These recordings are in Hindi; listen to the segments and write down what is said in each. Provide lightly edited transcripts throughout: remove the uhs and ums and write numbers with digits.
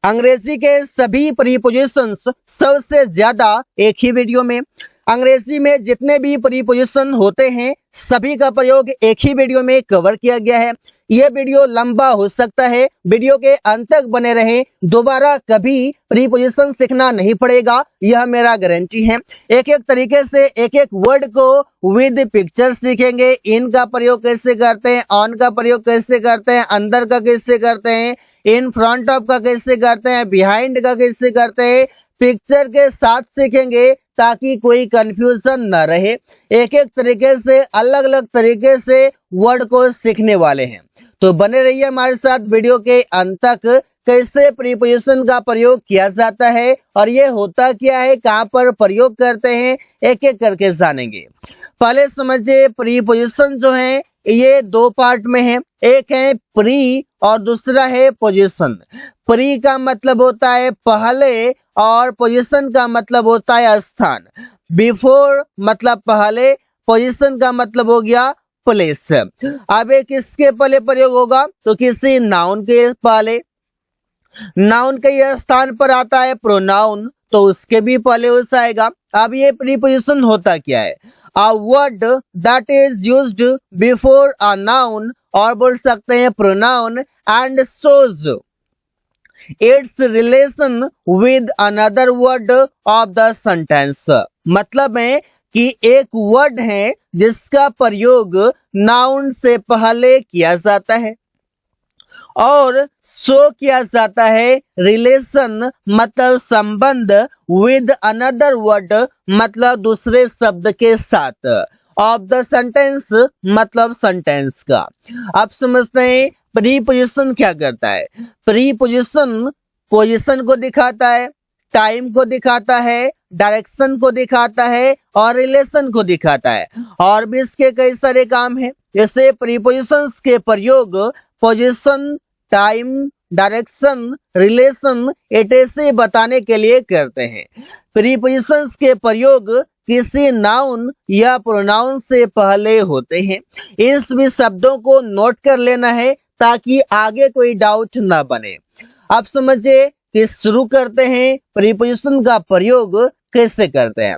अंग्रेजी के सभी प्रीपोजिशंस सबसे ज्यादा एक ही वीडियो में। अंग्रेजी में जितने भी प्रीपोजिशन होते हैं सभी का प्रयोग एक ही वीडियो में कवर किया गया है। यह वीडियो लंबा हो सकता है, वीडियो के अंत तक बने रहें, दोबारा कभी प्रीपोजिशन सीखना नहीं पड़ेगा, यह मेरा गारंटी है। एक एक तरीके से एक एक वर्ड को विद पिक्चर सीखेंगे। इन का प्रयोग कैसे करते हैं, ऑन का प्रयोग कैसे करते हैं, अंदर का कैसे करते हैं, इन फ्रंट ऑफ का कैसे करते हैं, बिहाइंड का कैसे करते हैं, पिक्चर के साथ सीखेंगे ताकि कोई कंफ्यूजन न रहे। एक एक तरीके से अलग अलग तरीके से वर्ड को सीखने वाले हैं, तो बने रहिए हमारे साथ वीडियो के अंत तक। कैसे प्रीपोजिशन का प्रयोग किया जाता है और ये होता क्या है, कहाँ पर प्रयोग करते हैं, एक एक करके जानेंगे। पहले समझिए प्रीपोजिशन जो है ये दो पार्ट में है, एक है प्री और दूसरा है पोजीशन। प्री का मतलब होता है पहले और पोजीशन का मतलब होता है स्थान। बिफोर मतलब पहले, पोजीशन का मतलब हो गया प्लेस। अब ये किसके पहले प्रयोग होगा, तो किसी नाउन के पहले। नाउन के ये स्थान पर आता है प्रोनाउन, तो उसके भी पहले उस आएगा। अब ये प्रीपोजिशन होता क्या है, a word that is used before a noun, और बोल सकते हैं pronoun, and shows it's relation with another word of the sentence. मतलब है कि एक वर्ड है जिसका प्रयोग नाउन से पहले किया जाता है और शो किया जाता है रिलेशन मतलब संबंध, विद अनदर वर्ड मतलब दूसरे शब्द के साथ, ऑफ द सेंटेंस मतलब सेंटेंस का। अब समझते हैं प्रीपोजिशन क्या करता है। प्रीपोजिशन पोजीशन को दिखाता है, टाइम को दिखाता है, डायरेक्शन को दिखाता है और रिलेशन को दिखाता है, और भी इसके कई सारे काम हैं। जैसे प्रीपोजिशंस के प्रयोग position, time, direction, relation etc बताने के लिए करते हैं। प्रीपोजिशंस के प्रयोग किसी नाउन या प्रोनाउन से पहले होते हैं। इस भी शब्दों को नोट कर लेना है ताकि आगे कोई डाउट ना बने। अब समझिए कि शुरू करते हैं प्रीपोजिशन का प्रयोग कैसे करते हैं।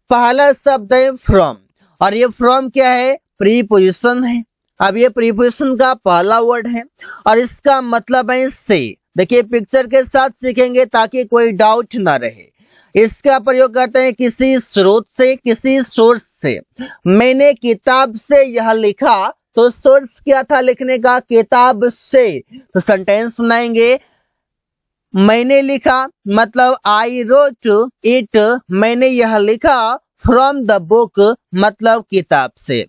पहला शब्द है फ्रॉम, और ये फ्रॉम क्या है, प्रीपोजिशन है। अब ये प्रीपोजिशन का पहला वर्ड है और इसका मतलब है से। देखिए पिक्चर के साथ सीखेंगे ताकि कोई डाउट ना रहे। इसका प्रयोग करते हैं किसी स्रोत से, किसी सोर्स से। मैंने किताब से यह लिखा, तो सोर्स क्या था लिखने का, किताब से। तो सेंटेंस बनाएंगे, मैंने लिखा मतलब आई रोट इट, मैंने यह लिखा फ्रॉम द बुक मतलब किताब से।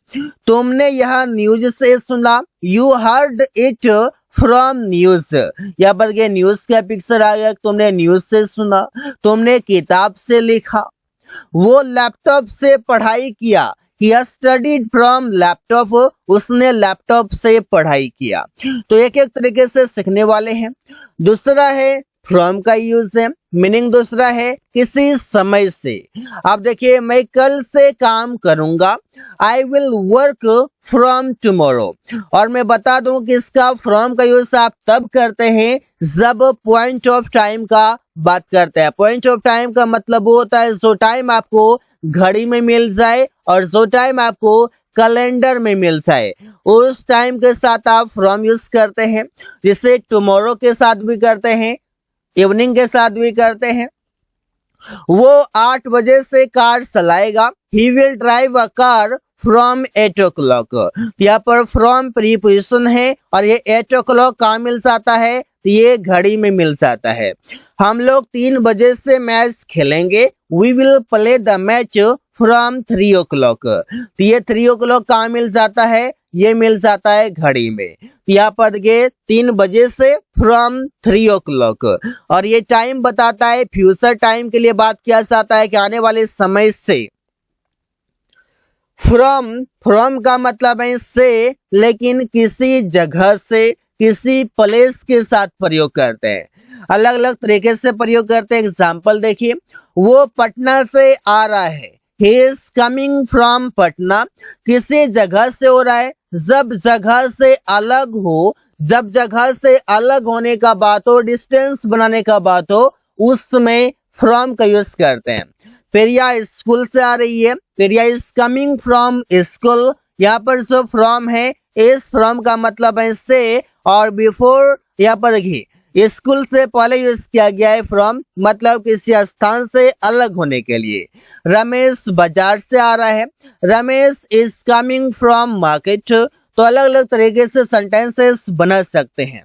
तुमने यह न्यूज से सुना, you heard it from news. यहाँ पर के न्यूज का पिक्चर आ गया, तुमने न्यूज से सुना, तुमने किताब से लिखा। वो लैपटॉप से पढ़ाई किया, He studied from लैपटॉप, उसने लैपटॉप से पढ़ाई किया। तो एक एक तरीके से सीखने वाले हैं। दूसरा है फ्रॉम का यूज है, मीनिंग दूसरा है किसी समय से। अब देखिए मैं कल से काम करूंगा, I will work from tomorrow. और मैं बता दूं कि इसका फ्रॉम का यूज आप तब करते हैं जब पॉइंट ऑफ टाइम का बात करते हैं। पॉइंट ऑफ टाइम का मतलब वो होता है जो टाइम आपको घड़ी में मिल जाए और जो टाइम आपको कैलेंडर में मिल जाए, उस टाइम के साथ आप फ्रॉम यूज करते हैं। जिसे टुमारो के साथ भी करते हैं, इवनिंग के साथ भी करते हैं। वो 8 बजे से कार चलाएगा, he will drive a car from 8 o'clock। यहाँ पर फ्रॉम प्रीपोजिशन है और ये 8 o'clock कहाँ मिल जाता है, ये घड़ी में मिल जाता है। हम लोग 3 बजे से मैच खेलेंगे, we will play the match from 3 o'clock। ये 3 o'clock कहाँ मिल जाता है, ये मिल जाता है घड़ी में। यहाँ पर ये 3 बजे से फ्रॉम 3 o'clock, और ये टाइम बताता है फ्यूचर टाइम के लिए बात किया जाता है कि आने वाले समय से। फ्रॉम का मतलब है से, लेकिन किसी जगह से, किसी प्लेस के साथ प्रयोग करते हैं। अलग अलग तरीके से प्रयोग करते हैं। एग्जाम्पल देखिए, वो पटना से आ रहा है, he is coming from Patna. किसी जगह से हो रहा है, जब जगह से अलग हो, जब जगह से अलग होने का बात हो, डिस्टेंस बनाने का बात हो, उसमें फ्रॉम का यूज करते हैं। प्रिया स्कूल से आ रही है, Priya is coming from school. यहाँ पर जो फ्रॉम है, इस फ्रॉम का मतलब है से, और बिफोर यहाँ पर देखिए स्कूल से पहले यूज किया गया है फ्रॉम, मतलब किसी स्थान से अलग होने के लिए। रमेश बाजार से आ रहा है, Ramesh is coming from market. तो अलग अलग तरीके से सेंटेंसेस बना सकते हैं।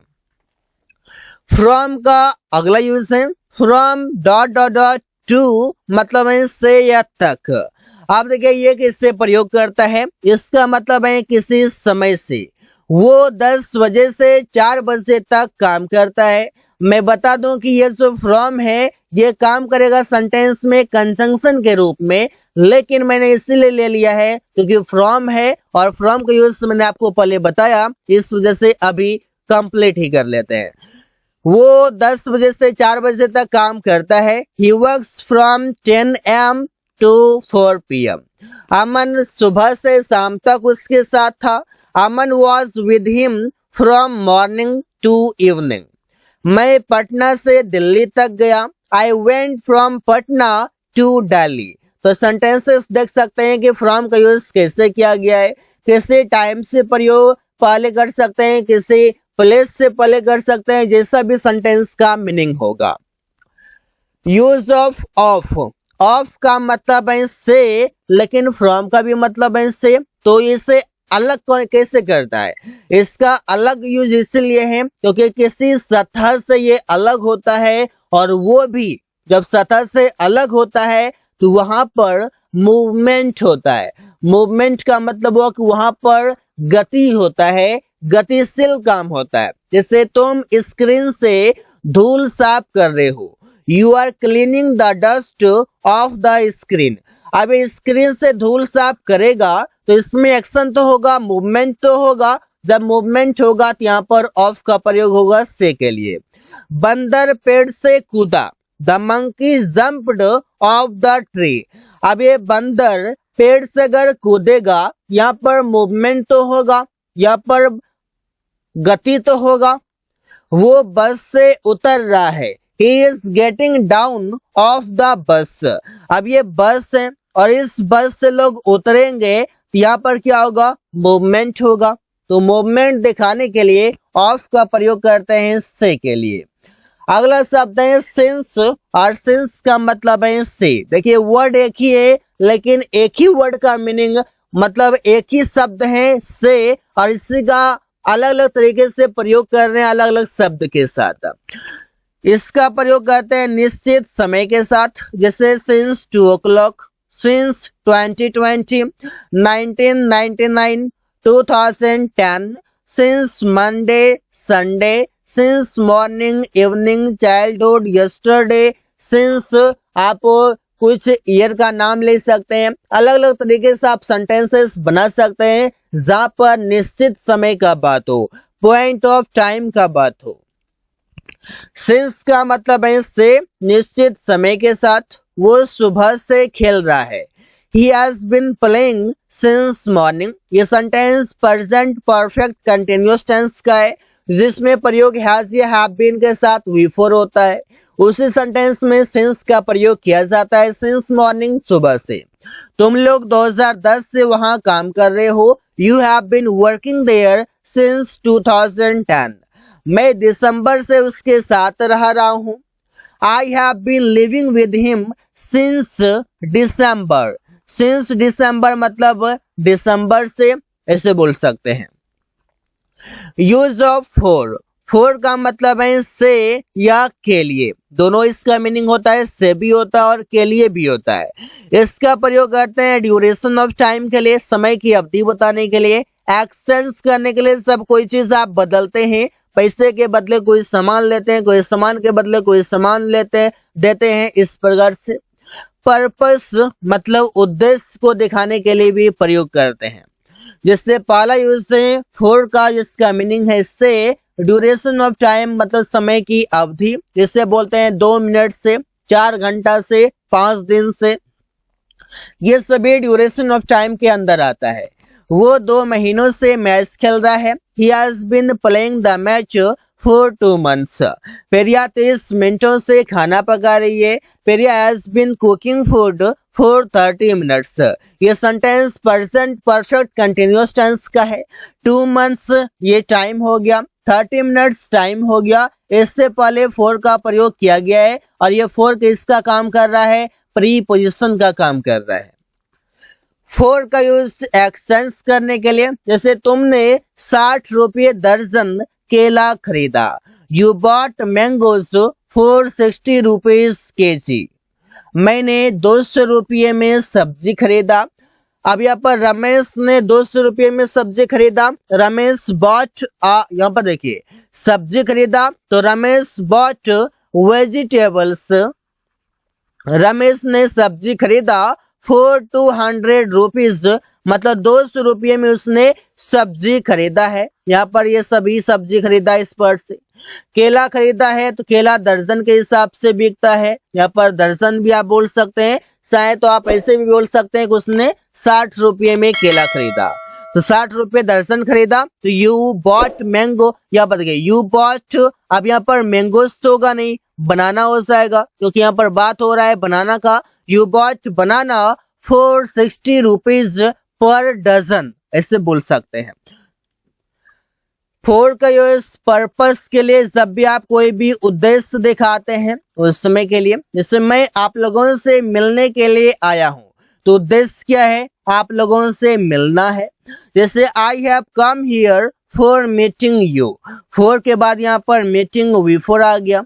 फ्रॉम का अगला यूज है from dot dot dot to, मतलब है से या तक। आप देखिए ये किससे प्रयोग करता है, इसका मतलब है किसी समय से। वो 10 बजे से 4 बजे तक काम करता है। मैं बता दूं कि ये जो फ्रॉम है ये काम करेगा सेंटेंस में कंजंक्शन के रूप में, लेकिन मैंने इसीलिए ले लिया है क्योंकि फ्रॉम है और फ्रॉम का यूज मैंने आपको पहले बताया, इस वजह से अभी कंप्लीट ही कर लेते हैं। वो 10 बजे से 4 बजे तक काम करता है। He works from 10 AM to 4 PM। Aman सुबह से शाम तक उसके साथ था। Aman was with him from morning to evening. मैं पटना से दिल्ली तक गया। I went from Patna to Delhi. तो सेंटेंसेस देख सकते हैं कि फ्रॉम का यूज कैसे किया गया है, किसी टाइम से प्रयोग पहले कर सकते हैं, किसी प्लेस से पहले कर सकते हैं, जैसा भी सेंटेंस का मीनिंग होगा। यूज ऑफ ऑफ, ऑफ का मतलब है से, लेकिन फ्रॉम का भी मतलब है से। तो इसे अलग कैसे करता है, इसका अलग यूज इसलिए है क्योंकि किसी सतह से ये अलग होता है, और वो भी जब सतह से अलग होता है तो वहां पर मूवमेंट होता है। मूवमेंट का मतलब वो कि वहां पर गति होता है, गतिशील काम होता है। जैसे तुम स्क्रीन से धूल साफ कर रहे हो, you are cleaning the dust of the screen. अब स्क्रीन से धूल साफ करेगा तो इसमें एक्शन तो होगा, मूवमेंट तो होगा। जब मूवमेंट होगा तो यहाँ पर ऑफ का प्रयोग होगा से के लिए। बंदर पेड़ से कूदा, the monkey jumped of the tree. अब ये बंदर पेड़ से अगर कूदेगा, यहाँ पर मूवमेंट तो होगा, यहाँ पर गति तो होगा। वो बस से उतर रहा है, he is getting down off the bus। अब ये बस है और इस बस से लोग उतरेंगे, यहाँ पर क्या होगा, मूवमेंट होगा। तो मूवमेंट दिखाने के लिए ऑफ का प्रयोग करते हैं से के लिए। अगला शब्द है सिंस, और सिंस का मतलब है से। देखिए वर्ड एक ही है, लेकिन एक ही वर्ड का मीनिंग, मतलब एक ही शब्द है से, और इसी का अलग अलग तरीके से प्रयोग कर रहे हैं अलग अलग शब्द के साथ। इसका प्रयोग करते हैं निश्चित समय के साथ, जैसे since 2 o'clock, since 2020, 1999, 2010, since Monday Sunday, since morning evening, childhood yesterday, since आप कुछ ईयर का नाम ले सकते हैं। अलग अलग तरीके से आप सेंटेंसेस बना सकते हैं जहां पर निश्चित समय का बात हो, पॉइंट ऑफ टाइम का बात हो। सिंस का मतलब है से, निश्चित समय के साथ। वो सुबह से खेल रहा है, he has been playing since morning। ये sentence present perfect continuous tense का है, जिसमें प्रयोग हैज या हैव बीन के साथ before होता है। उसी सेंटेंस में सिंस का प्रयोग किया जाता है, सिंस मॉर्निंग सुबह से। तुम लोग 2010 से वहां काम कर रहे हो, you have been working there since 2010। मैं दिसंबर से उसके साथ रह रहा हूँ, I have been living with him since December. Since December मतलब दिसंबर से, ऐसे बोल सकते हैं। यूज ऑफ फोर, फोर का मतलब है से या के लिए, दोनों इसका मीनिंग होता है, से भी होता है और के लिए भी होता है। इसका प्रयोग करते हैं ड्यूरेशन ऑफ टाइम के लिए, समय की अवधि बताने के लिए, एक्सचेंज करने के लिए। सब कोई चीज आप बदलते हैं, पैसे के बदले कोई सामान लेते हैं, कोई सामान के बदले कोई सामान लेते देते हैं, इस प्रकार से। पर्पस मतलब उद्देश्य को दिखाने के लिए भी प्रयोग करते हैं। जिससे पहला यूज है फोर का, जिसका मीनिंग है से। ड्यूरेशन ऑफ टाइम मतलब समय की अवधि, जिसे बोलते हैं 2 मिनट से, 4 घंटा से, 5 दिन से, ये सभी ड्यूरेशन ऑफ टाइम के अंदर आता है। वो 2 महीनों से मैच खेल रहा है। He has been playing the match for 2 months. Periyar 30 मिनटों से खाना पका रही है। Priya has been cooking food for 30 minutes. ये sentence present perfect continuous tense का है। 2 months ये टाइम हो गया, 30 मिनट्स टाइम हो गया। इससे पहले for का प्रयोग किया गया है और ये for किसका काम कर रहा है? प्रीपोजिशन का काम कर रहा है। फोर का यूज एक्सचेंज करने के लिए, जैसे तुमने 60 रुपये दर्जन केला खरीदा। You bot mangoes for 60 rupees KG. मैंने 200 रुपये में सब्जी खरीदा। अब यहाँ पर रमेश ने 200 रुपये में सब्जी खरीदा। रमेश बॉट यहाँ पर देखिए सब्जी खरीदा तो रमेश बॉट वेजिटेबल्स। रमेश ने सब्जी खरीदा फॉर 200 रुपीज, मतलब 200 रुपये में उसने सब्जी खरीदा है। यहाँ पर ये सभी सब्जी खरीदा इस पर से। केला खरीदा है तो केला दर्जन के हिसाब से बिकता है। यहाँ पर दर्जन भी आप बोल सकते हैं, चाहे तो आप ऐसे भी बोल सकते हैं कि उसने 60 रुपये में केला खरीदा, तो 60 रुपये दर्जन खरीदा। तो यू बॉट मैंगो, यहाँ पर देखिए यू बॉट, अब यहाँ पर मैंगोस तो होगा नहीं, बनाना हो जाएगा क्योंकि यहाँ पर बात हो रहा है बनाना का। You bought banana for 60 rupees per dozen, ऐसे बोल सकते हैं। फोर का यूज पर्पस के लिए, जब भी आप कोई भी उद्देश्य दिखाते हैं उस समय के लिए, जैसे मैं आप लोगों से मिलने के लिए आया हूं, तो उद्देश्य क्या है? आप लोगों से मिलना है। जैसे I have come here for meeting you. Four के बाद यहाँ पर मीटिंग बिफोर आ गया।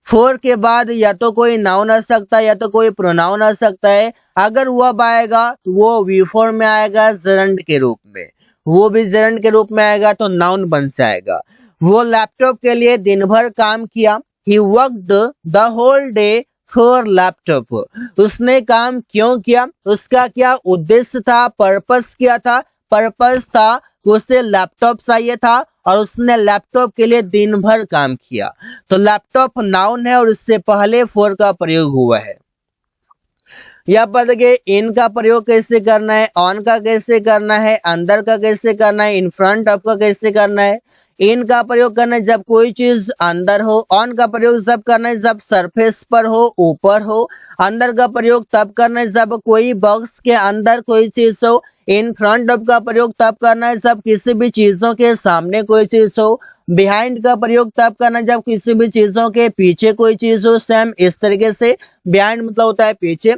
फोर के बाद या तो कोई नाउन आ सकता है या तो कोई प्रोनाउन आ सकता है। अगर वो आएगा तो वो बिफोर में आएगा जरंड के रूप में, वो भी जरंड के रूप में आएगा तो नाउन बन जाएगा। वो लैपटॉप के लिए दिन भर काम किया। He worked the whole day for laptop. उसने काम क्यों किया? उसका क्या उद्देश्य था? पर्पस क्या था? पर्पस था उसे लैपटॉप चाहिए था और उसने लैपटॉप के लिए दिन भर काम किया। तो लैपटॉप नाउन है और इससे पहले फॉर का प्रयोग हुआ है। यहाँ पर देखिए इन का प्रयोग कैसे करना है, ऑन का कैसे करना है, अंदर का कैसे करना है, इन फ्रंट ऑफ का कैसे करना है। इन का प्रयोग करना है जब कोई चीज अंदर हो। ऑन का प्रयोग जब करना है जब सरफेस पर हो, ऊपर हो। अंदर का प्रयोग तब करना है जब कोई बॉक्स के अंदर कोई चीज हो। इन फ्रंट ऑफ का प्रयोग तब करना है जब किसी भी चीजों के सामने कोई चीज हो। बिहाइंड का प्रयोग तब करना है जब किसी भी चीजों के पीछे कोई चीज हो। सेम इस तरीके से बिहाइंड मतलब होता है पीछे।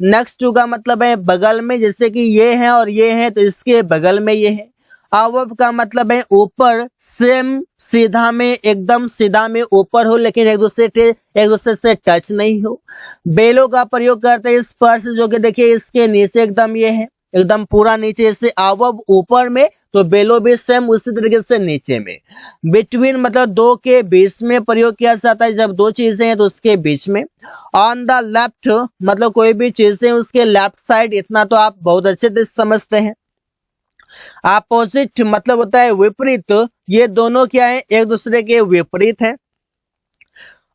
नेक्स्ट टू का मतलब है बगल में, जैसे कि ये है और ये है तो इसके बगल में ये है। अबव का मतलब है ऊपर, सेम सीधा में, एकदम सीधा में ऊपर हो लेकिन एक दूसरे से टच नहीं हो। बेलो का प्रयोग करते हैं इस पर से, जो कि देखिए इसके नीचे एकदम ये है, एकदम पूरा नीचे से। अबव ऊपर में तो बेलो भी सेम उसी तरीके से नीचे में। बिटवीन मतलब दो के बीच में प्रयोग किया जाता है, जब दो चीजें हैं तो उसके बीच में। ऑन द लेफ्ट मतलब कोई भी चीजें उसके लेफ्ट साइड, इतना तो आप बहुत अच्छे से समझते हैं। अपोजिट मतलब होता है विपरीत, ये दोनों क्या है? एक दूसरे के विपरीत है।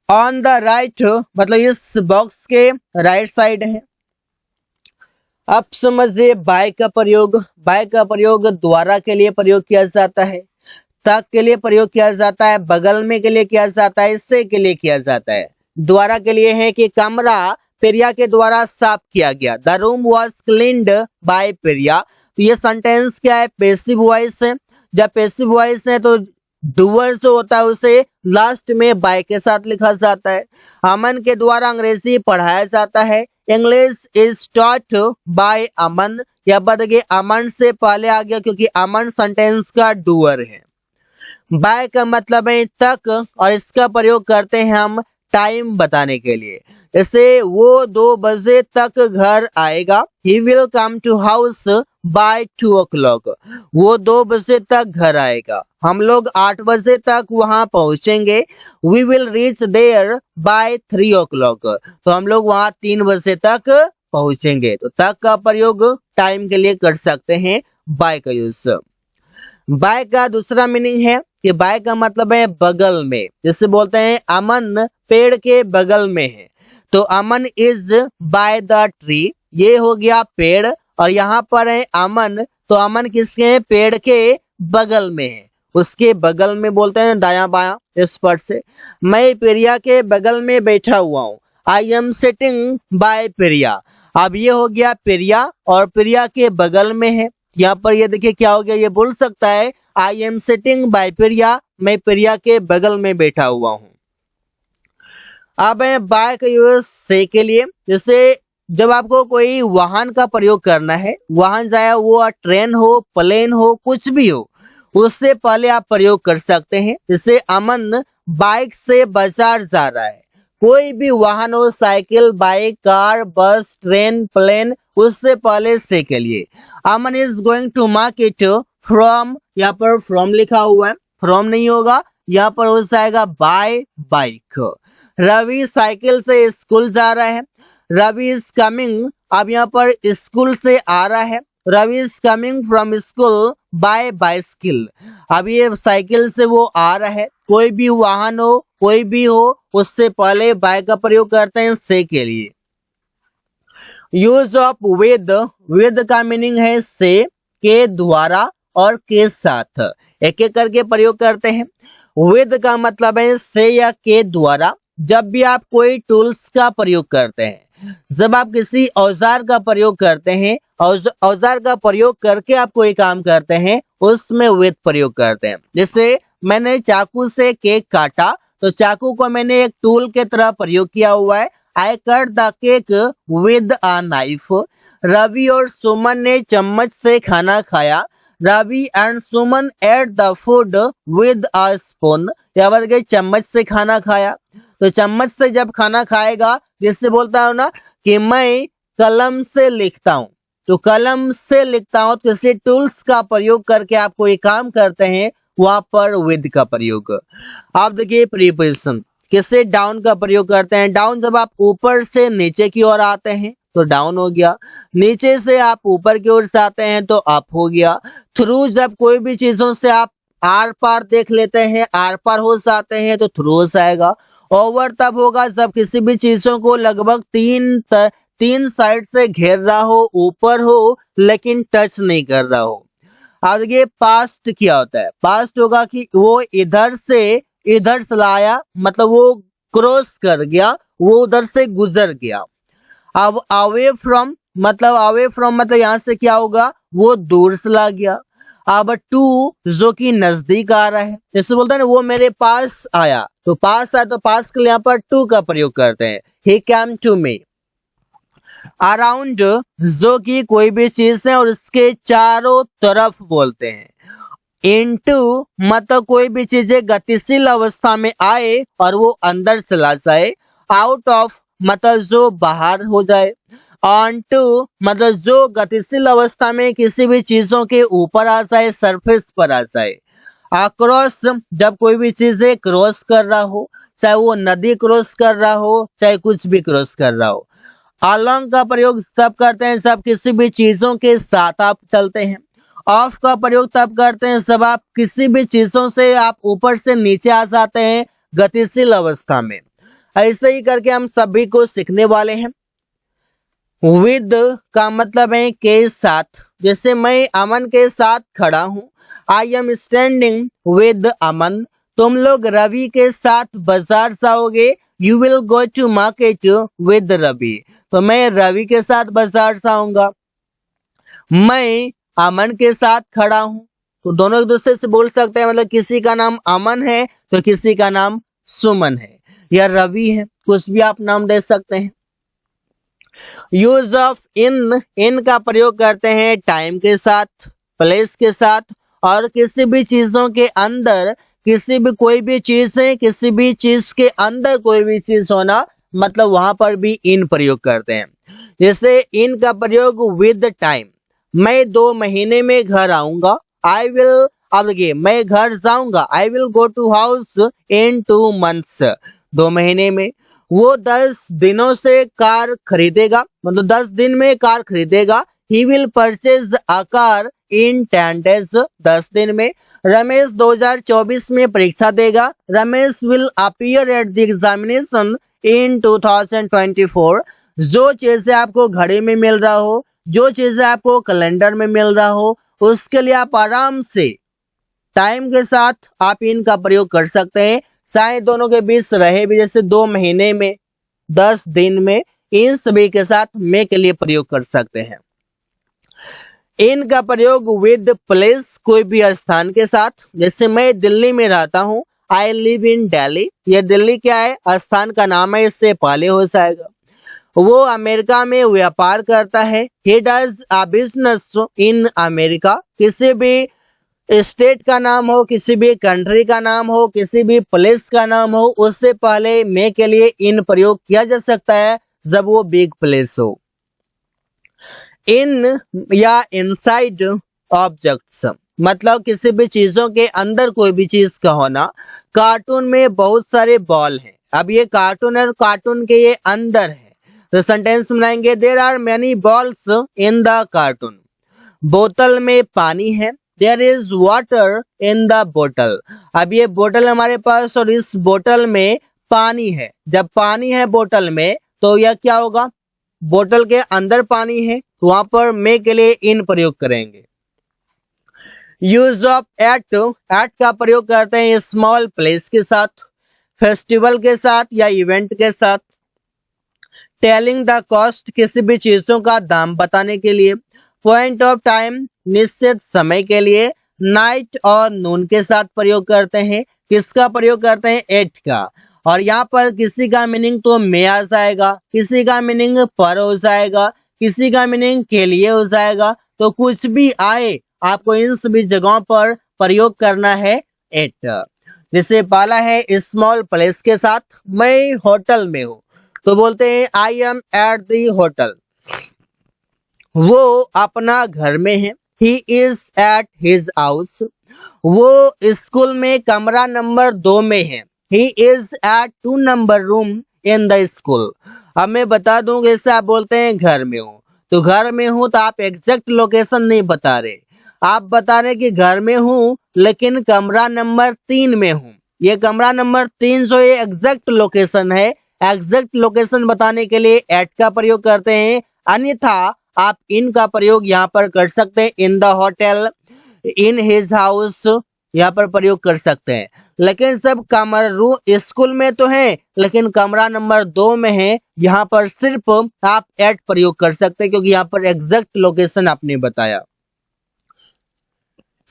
ऑन द राइट मतलब इस बॉक्स के राइट साइड है। अब समझिए बाय का प्रयोग। बाय का प्रयोग द्वारा के लिए प्रयोग किया जाता है, तक के लिए प्रयोग किया जाता है, बगल में के लिए किया जाता है, इससे के लिए किया जाता है। द्वारा के लिए है कि कमरा पेरिया के द्वारा साफ किया गया। The room was cleaned by Priya. तो ये सेंटेंस क्या है? पैसिव वॉइस है। जब पैसिव वॉइस है तो डूअर जो होता है उसे लास्ट में बाय के साथ लिखा जाता है। अमन के द्वारा अंग्रेजी पढ़ाया जाता है। इंग्लिश इज टॉट बाय अमन। यह बदगे अमन से पहले आ गया क्योंकि अमन सेंटेंस का डूअर है। बाय का मतलब है तक और इसका प्रयोग करते हैं हम टाइम बताने के लिए। जैसे वो 2 बजे तक घर आएगा। He will come to house by 2 o'clock। वो 2 बजे तक घर आएगा। हम लोग 8 बजे तक वहां पहुंचेंगे। We will reach there by 3 o'clock। तो हम लोग वहां 3 बजे तक पहुंचेंगे। तो तक का प्रयोग टाइम के लिए कर सकते हैं बाय का यूज। बाय का दूसरा मीनिंग है कि बाय का मतलब है बगल में। जैसे बोलते हैं अमन पेड़ के बगल में है, तो अमन इज बाय द ट्री। ये हो गया पेड़ और यहाँ पर है अमन तो अमन किसके हैं? पेड़ के बगल में है, उसके बगल में बोलते हैं दाया बाया इस पर से। मैं प्रिया के बगल में बैठा हुआ हूँ, आई एम सिटिंग बाय प्रिया। अब ये हो गया प्रिया और प्रिया के बगल में है। यहाँ पर ये देखिए क्या हो गया, ये बोल सकता है आई एम सिटिंग बाय प्रिया, मैं प्रिया के बगल में बैठा हुआ हूँ। अब है बाय का यूज से के लिए, जैसे जब आपको कोई वाहन का प्रयोग करना है, वाहन चाहे वो ट्रेन हो, प्लेन हो, कुछ भी हो, उससे पहले आप प्रयोग कर सकते हैं। जैसे अमन बाइक से बाजार जा रहा है, कोई भी वाहन हो, cycle, bike, car, bus, train, plane, उससे पहले से के लिए Aman is going to market from, यहाँ पर फ्रॉम लिखा हुआ है, फ्रॉम नहीं होगा, यहाँ पर हो जाएगा बाय बाइक। रवि साइकिल से स्कूल जा रहा है, रवि इज कमिंग, अब यहाँ पर स्कूल से आ रहा है, Ravi is coming from school by bicycle. अब ये साइकिल से वो आ रहा है, कोई भी वाहन हो, कोई भी हो, उससे पहले बाय का प्रयोग करते हैं से के लिए। यूज ऑफ विद, विद का मीनिंग है से, के द्वारा और के साथ, एक एक करके प्रयोग करते हैं। विद का मतलब है से या के द्वारा। जब भी आप कोई टूल्स का प्रयोग करते हैं, जब आप किसी औजार का प्रयोग करते हैं, औजार का प्रयोग करके आप कोई काम करते हैं, उसमें विद प्रयोग करते हैं। जैसे मैंने चाकू से केक काटा, तो चाकू को मैंने एक टूल के तरह प्रयोग किया हुआ है। I cut the cake with a knife. Ravi और सुमन ने चम्मच से खाना खाया, Ravi and Suman ate the food with a spoon. या बात चम्मच से खाना खाया, तो चम्मच से जब खाना खाएगा, जिससे बोलता हूं ना कि मैं कलम से लिखता हूं, तो कलम से लिखता हूं, तो किसी टूल्स का प्रयोग करके आप कोई काम करते हैं, वहां पर विद का प्रयोग। आप देखिए प्रीपोजिशन, किसे डाउन का प्रयोग करते हैं। डाउन जब आप ऊपर से नीचे की ओर आते हैं तो डाउन हो गया, नीचे से आप ऊपर की ओर से आते हैं तो अप हो गया। थ्रू, जब कोई भी चीजों से आप आर पार देख लेते हैं, आर पार हो जाते हैं तो थ्रू हो जाएगा। ओवर तब होगा जब किसी भी चीजों को लगभग तीन साइड से घेर रहा हो, ऊपर हो, लेकिन टच नहीं कर रहा हो। अब देखिए पास्ट क्या होता है। पास्ट होगा कि वो इधर से इधर चला आया, मतलब वो क्रॉस कर गया, वो उधर से गुजर गया। अब अवे फ्रॉम मतलब यहाँ से क्या होगा, वो दूर चला गया। अब टू, जो कि नजदीक आ रहा है, जैसे बोलते हैं ना वो मेरे पास आया, तो पास आया, तो पास के लिए यहाँ पर टू का प्रयोग करते हैं। ही केम टू मी। अराउंड, जो कि कोई भी चीज है और उसके चारों तरफ बोलते हैं। इनटू, मतलब कोई भी चीजें गतिशील अवस्था में आए और वो अंदर चला जाए। आउट ऑफ, मतलब जो बाहर हो जाए। ऑन टू, मतलब जो गतिशील अवस्था में किसी भी चीजों के ऊपर आ जाए, सरफेस पर आ जाए। अक्रॉस, जब कोई भी चीजें क्रॉस कर रहा हो, चाहे वो नदी क्रॉस कर रहा हो, चाहे कुछ भी क्रॉस कर रहा हो। अलोंग का प्रयोग तब करते हैं जब किसी भी चीजों के साथ आप चलते हैं। ऑफ का प्रयोग तब करते हैं जब आप किसी भी चीजों से आप ऊपर से नीचे आ जाते हैं गतिशील अवस्था में। ऐसे ही करके हम सभी को सीखने वाले हैं। विद का मतलब है के साथ, जैसे मैं अमन के साथ खड़ा हूं, I am standing with Aman. तुम लोग रवि के साथ बाजार जाओगे, you will go to market with Ravi. तो मैं रवि के साथ बाजार जाऊंगा। मैं अमन के साथ खड़ा हूं, तो दोनों एक दूसरे से बोल सकते हैं, मतलब किसी का नाम अमन है तो किसी का नाम सुमन है या रवि है, कुछ भी आप नाम दे सकते हैं। यूज ऑफ इन, इन का प्रयोग करते हैं टाइम के साथ, प्लेस के साथ, और किसी भी चीजों के अंदर, किसी भी कोई भी चीज है, किसी भी चीज के अंदर कोई भी चीज होना, मतलब वहां पर भी इन प्रयोग करते हैं। जैसे इन का प्रयोग विद टाइम, मैं 2 महीने में घर आऊंगा, आई विल, अब देखिए मैं घर जाऊंगा, I will go to house in 2 months, 2 महीने में। वो 10 दिनों से कार खरीदेगा, मतलब 10 दिन में कार खरीदेगा। He will purchase a car in 10 days, 10 दिन में। रमेश 2024 में परीक्षा देगा, Ramesh will appear at the examination in 2024। जो चीजें आपको घड़ी में मिल रहा हो, जो चीजें आपको कैलेंडर में मिल रहा हो, उसके लिए आप आराम से टाइम के साथ आप इनका प्रयोग कर सकते हैं। चाहे दोनों के बीच रहे भी, जैसे 2 महीने में, 10 दिन में, इन सभी के साथ मे के लिए प्रयोग कर सकते हैं। इनका प्रयोग विद प्लेस, कोई भी स्थान के साथ, जैसे मैं दिल्ली में रहता हूँ, आई लिव इन दिल्ली, ये दिल्ली क्या है, स्थान का नाम है, इससे पहले हो जाएगा। वो अमेरिका में व्यापार करता है, he does a business in America, किसी भी स्टेट का नाम हो, किसी भी कंट्री का नाम हो, किसी भी प्लेस का नाम हो, उससे पहले मे के लिए इन प्रयोग किया जा सकता है जब वो बिग प्लेस हो। इन या इनसाइड ऑब्जेक्ट्स, मतलब किसी भी चीजों के अंदर कोई भी चीज का होना। कार्टून में बहुत सारे बॉल हैं, अब ये कार्टून है, कार्टून के ये अंदर है, तो सेंटेंस बनाएंगे there are many balls in the cartoon. बोतल में पानी है, there is water in the बोतल। अब ये बोतल हमारे पास और इस बोतल में पानी है, जब पानी है बोतल में तो यह क्या होगा, बोतल के अंदर पानी है, तो वहां पर मे के लिए इन प्रयोग करेंगे। यूज ऑफ एट, एट का प्रयोग करते हैं स्मॉल प्लेस के साथ, फेस्टिवल के साथ या इवेंट के साथ। टेलिंग द कॉस्ट, किसी भी चीजों का दाम बताने के लिए। पॉइंट ऑफ टाइम, निश्चित समय के लिए। नाइट और नून के साथ प्रयोग करते हैं, किसका प्रयोग करते हैं, एट का। और यहाँ पर किसी का मीनिंग तो मे आ जाएगा, किसी का मीनिंग पर हो जाएगा, किसी का मीनिंग के लिए हो जाएगा, तो कुछ भी आए आपको इन सभी जगहों पर प्रयोग करना है एट। जैसे पहला है स्मॉल प्लेस के साथ, मैं होटल में हूँ, तो बोलते हैं I am at the hotel. वो अपना घर में है, he is at his house. वो स्कूल में कमरा नंबर 2 में है, he is at 2 number room in the school. अब मैं बता दूं, जैसे आप बोलते हैं घर में हूँ, तो घर में हूँ तो आप एग्जैक्ट लोकेशन नहीं बता रहे, आप बता रहे कि घर में हूँ लेकिन कमरा नंबर 3 में हूँ। ये कमरा नंबर 3 जो ये एग्जैक्ट लोकेशन है, एग्जैक्ट लोकेशन बताने के लिए एट का प्रयोग करते हैं। अन्यथा आप इन का प्रयोग यहाँ पर कर सकते हैं, in the hotel, in his house, यहाँ पर प्रयोग कर सकते हैं। लेकिन सब कमरा स्कूल में तो है लेकिन कमरा नंबर 2 में है, यहाँ पर सिर्फ आप एट प्रयोग कर सकते हैं क्योंकि यहाँ पर एग्जैक्ट लोकेशन आपने बताया।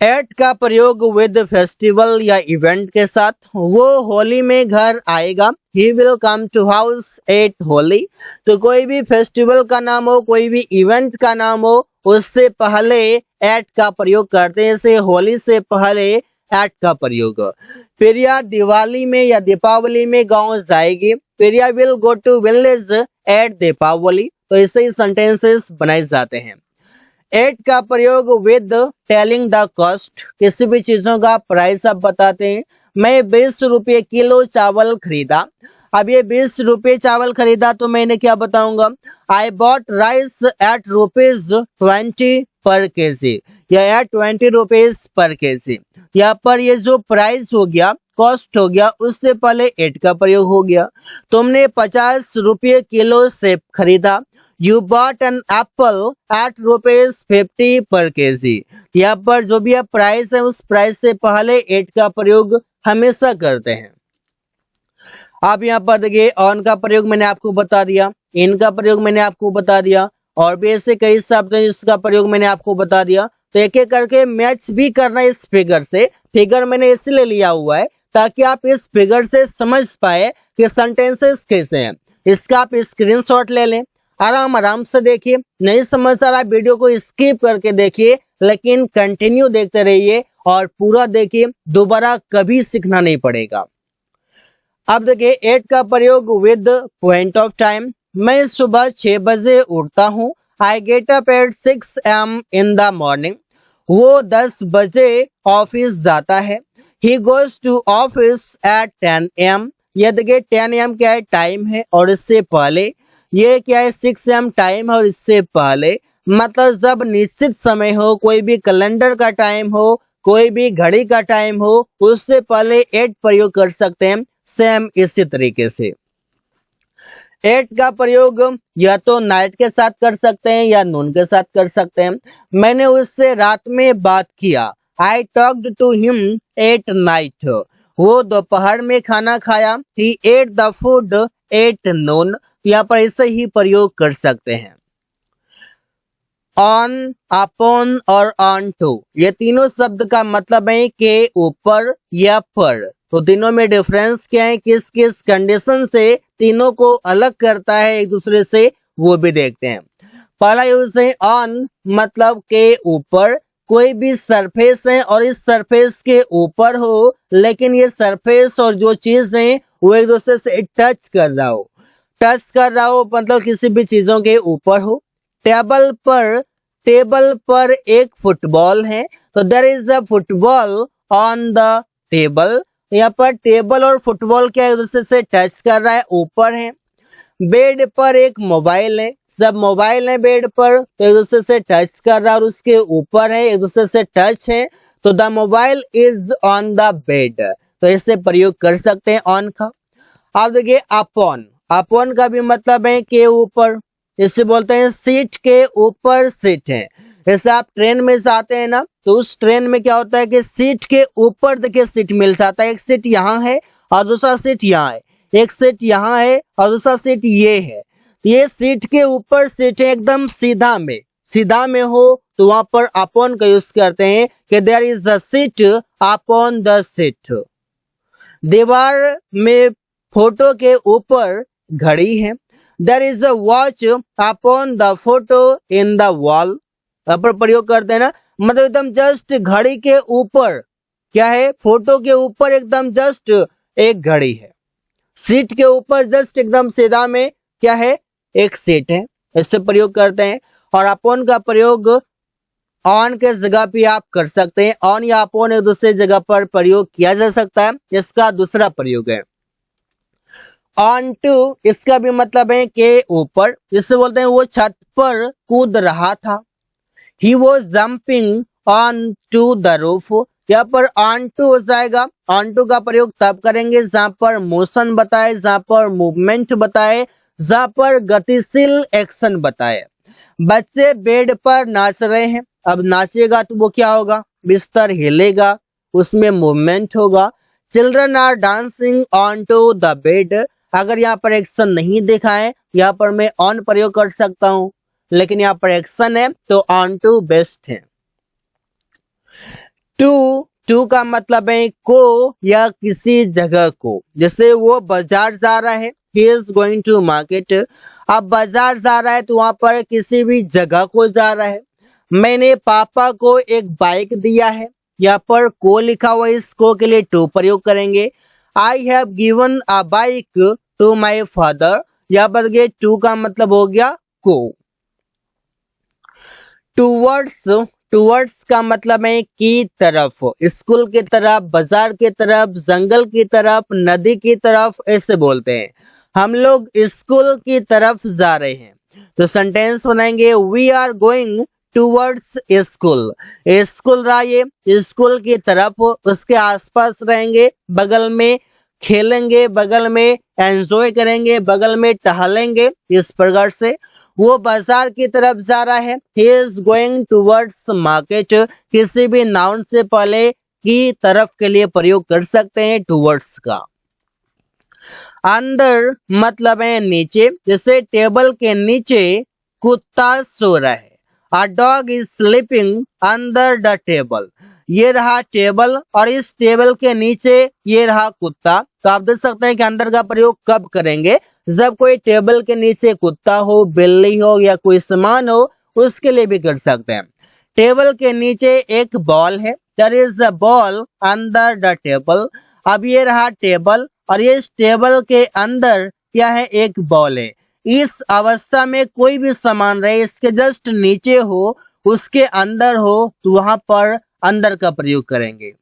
एट का प्रयोग विद फेस्टिवल या इवेंट के साथ, वो होली में घर आएगा, he will come to house at Holi. तो कोई भी फेस्टिवल का नाम हो, कोई भी इवेंट का नाम हो, उससे पहले एट का प्रयोग करते हैं, जैसे होली से पहले एट का प्रयोग। प्रिया दिवाली में या दीपावली में गांव जाएगी, Priya will go to village at Deepawali. तो ऐसे ही सेंटेंसेस बनाए जाते हैं। एट का प्रयोग विद टेलिंग द कॉस्ट, किसी भी चीजों का प्राइस आप बताते हैं। मैं 20 रुपये किलो चावल खरीदा, अब ये 20 रुपये चावल खरीदा तो मैंने क्या बताऊंगा, आई बॉट राइस एट ₹20 पर केजी या एट 20 रुपीज पर केजी। यहाँ पर ये जो प्राइस हो गया, कॉस्ट हो गया, उससे पहले एट का प्रयोग हो गया। तुमने 50 रुपये किलो सेब खरीदा, you bought an apple at ₹50 per KG. यहाँ पर जो भी प्राइस है उस प्राइस से पहले एट का प्रयोग हमेशा करते हैं। अब यहाँ पर देखिए ऑन का प्रयोग मैंने आपको बता दिया, इन का प्रयोग मैंने आपको बता दिया, और भी ऐसे कई शब्द हैं जिसका प्रयोग मैंने आपको बता दिया। तो एक एक करके मैच भी करना इस फिगर से। फिगर मैंने इसलिए लिया हुआ है ताकि आप इस फिगर से समझ पाए कि सेंटेंसेस कैसे हैं। इसका आप स्क्रीनशॉट ले लें, आराम आराम से देखिए, नहीं समझ आ रहा वीडियो को स्किप करके देखिए, लेकिन कंटिन्यू देखते रहिए और पूरा देखिए, दोबारा कभी सीखना नहीं पड़ेगा। अब देखिए एट का प्रयोग विद पॉइंट ऑफ टाइम, मैं सुबह 6 बजे उठता हूँ, I get up at 6 AM in the morning. वो 10 बजे ऑफिस जाता है, he goes to office at 10 AM। ये देखिए 10 AM क्या है, टाइम है, और इससे पहले ये क्या है, 6 AM टाइम है और इससे पहले, मतलब जब निश्चित समय हो, कोई भी कैलेंडर का टाइम हो, कोई भी घड़ी का टाइम हो, उससे पहले एट प्रयोग कर सकते हैं। सेम इसी तरीके से एट का प्रयोग या तो नाइट के साथ कर सकते हैं या नून के साथ कर सकते हैं। मैंने उससे रात में बात किया। I talked to him at night. वो दोपहर में खाना खाया। He ate the food at noon. यहाँ पर ऐसे ही प्रयोग कर सकते हैं। ऑन, अपॉन और ऑन टू, ये तीनों शब्द का मतलब है के ऊपर या पर। तो तीनों में डिफरेंस क्या है, किस किस कंडीशन से तीनों को अलग करता है एक दूसरे से, वो भी देखते हैं। पहला यूज है ऑन, मतलब के ऊपर। कोई भी सरफेस है और इस सरफेस के ऊपर हो, लेकिन ये सरफेस और जो चीज है वो एक दूसरे से टच कर रहा हो। टच कर रहा हो मतलब किसी भी चीजों के ऊपर हो। टेबल पर एक फुटबॉल है, तो there is a football on the table. यहाँ पर टेबल और फुटबॉल क्या एक दूसरे से टच कर रहा है, ऊपर है। बेड पर एक मोबाइल है, सब मोबाइल है बेड पर, तो एक दूसरे से टच कर रहा है और उसके ऊपर है, एक दूसरे से टच है, तो the mobile is on the bed. तो ऐसे प्रयोग कर सकते हैं ऑन का। अब देखिए अपॉन, अपॉन का भी मतलब है के ऊपर। इसे बोलते हैं सीट के ऊपर सीट है। जैसे आप ट्रेन में जाते हैं ना, तो उस ट्रेन में क्या होता है कि सीट के ऊपर देखिए सीट मिल जाता है। एक सीट यहाँ है और दूसरा सीट यहाँ है, एक सीट यहाँ है और दूसरा सीट ये है। ये सीट के ऊपर सीट है, एकदम सीधा में, सीधा में हो तो वहां पर अपॉन का यूज करते हैं कि there is a seat upon the seat. दीवार में फोटो के ऊपर घड़ी है। There is a watch upon the photo in the wall. पर प्रयोग करते हैं ना, मतलब एकदम जस्ट घड़ी के ऊपर क्या है, फोटो के ऊपर एकदम जस्ट एक घड़ी है। सीट के ऊपर जस्ट एकदम सीधा में क्या है, एक सीट है। इससे प्रयोग करते हैं। और अपॉन का प्रयोग ऑन के जगह पे आप कर सकते हैं। ऑन या अपॉन एक दूसरे जगह पर प्रयोग किया जा सकता है। इसका दूसरा प्रयोग है ऑन टू। इसका भी मतलब है के ऊपर। जिससे बोलते हैं वो छत पर कूद रहा था। He was jumping on to the roof. यहाँ पर ऑन टू हो जाएगा। ऑन टू का प्रयोग तब करेंगे जहां पर मोशन बताए, जहां पर मूवमेंट बताए, जहां पर गतिशील एक्शन बताए। बच्चे बेड पर नाच रहे हैं। अब नाचेगा तो वो क्या होगा, बिस्तर हिलेगा, उसमें मूवमेंट होगा। Children are dancing on to the bed. अगर यहाँ पर एक्शन नहीं दिखा है, यहाँ पर मैं ऑन प्रयोग कर सकता हूं, लेकिन यहाँ पर एक्शन है तो ऑन टू बेस्ट है। टू का मतलब है को या किसी जगह को। जैसे वो बाजार जा रहा है, he is going to market। अब बाजार जा रहा है तो वहां पर किसी भी जगह को जा रहा है। मैंने पापा को एक बाइक दिया है। यहाँ पर को लिखा हुआ, इस को के लिए टू प्रयोग करेंगे। I have given a bike to my father. यहाँ पर टू का मतलब हो गया को। टूवर्ड्स, टूवर्ड्स का मतलब है की तरफ, स्कूल की तरफ, बाजार की तरफ, जंगल की तरफ, नदी की तरफ, ऐसे बोलते हैं। हम लोग स्कूल की तरफ जा रहे हैं, तो सेंटेंस बनाएंगे we are going towards school. School रहिए, स्कूल की तरफ, उसके आसपास रहेंगे, बगल में खेलेंगे, बगल में एंजॉय करेंगे, बगल में टहलेंगे। इस प्रकार से वो बाजार की तरफ जा रहा है। He is going towards market. किसी भी नाउन से पहले की तरफ के लिए प्रयोग कर सकते हैं टूवर्ड्स का। अंदर मतलब है नीचे। जैसे टेबल के नीचे कुत्ता सो रहा है। A dog is sleeping under the table. ये रहा टेबल और इस टेबल के नीचे ये रहा कुत्ता। तो आप देख सकते हैं कि अंदर का प्रयोग कब करेंगे, जब कोई टेबल के नीचे कुत्ता हो, बिल्ली हो या कोई सामान हो, उसके लिए भी कर सकते हैं। टेबल के नीचे एक बॉल है। There is a ball under the table. अब ये रहा टेबल और ये इस टेबल के अंदर क्या है, एक बॉल है। इस अवस्था में कोई भी सामान रहे, इसके जस्ट नीचे हो, उसके अंदर हो, तो वहां पर अंदर का प्रयोग करेंगे।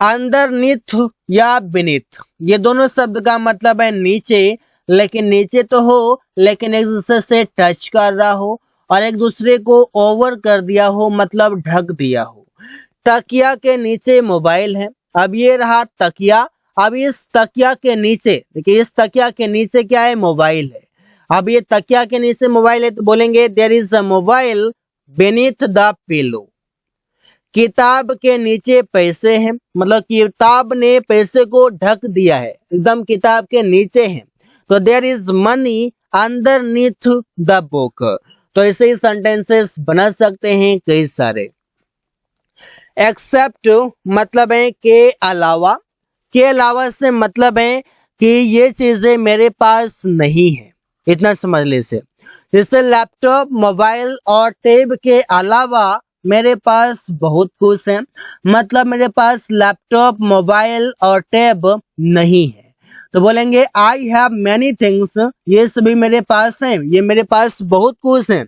अंडरनीथ या बीनीथ, ये दोनों शब्द का मतलब है नीचे, लेकिन नीचे तो हो लेकिन एक दूसरे से टच कर रहा हो और एक दूसरे को ओवर कर दिया हो, मतलब ढक दिया हो। तकिया के नीचे मोबाइल है। अब ये रहा तकिया अब इस तकिया के नीचे देखिए, इस तकिया के नीचे क्या है, मोबाइल है। अब ये तकिया के नीचे मोबाइल है तो बोलेंगे there is a mobile beneath the pillow. किताब के नीचे पैसे हैं, मतलब किताब ने पैसे को ढक दिया है, एकदम किताब के नीचे है, तो there is money underneath the book. तो ऐसे ही सेंटेंसेस बना सकते हैं कई सारे। एक्सेप्ट मतलब है के अलावा से मतलब है कि ये चीजें मेरे पास नहीं है, इतना समझ ले से। जैसे लैपटॉप, मोबाइल और टैब के अलावा मेरे पास बहुत कुछ है, मतलब मेरे पास लैपटॉप, मोबाइल और टैब नहीं है। तो बोलेंगे आई हैव मैनी थिंग्स, ये सभी मेरे पास हैं, ये मेरे पास बहुत कुछ है।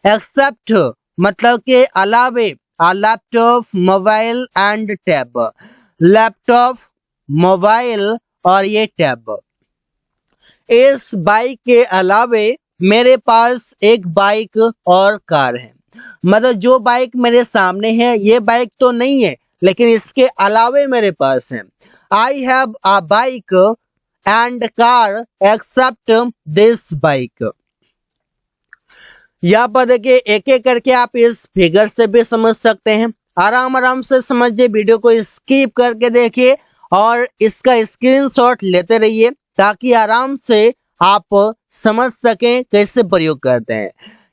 एक्सेप्ट मतलब के अलावे laptop, mobile and tab, laptop, mobile और ये टैब। इस बाइक के अलावे मेरे पास एक बाइक और कार है, मतलब जो बाइक मेरे सामने है ये बाइक तो नहीं है, लेकिन इसके अलावे मेरे पास है। I have a bike and car except this bike. यहाँ पर देखिए एक एक करके आप इस फिगर से भी समझ सकते हैं। आराम आराम से समझिए, वीडियो को स्किप करके देखिए और इसका स्क्रीनशॉट लेते रहिए ताकि आराम से आप समझ सकें कैसे प्रयोग करते हैं।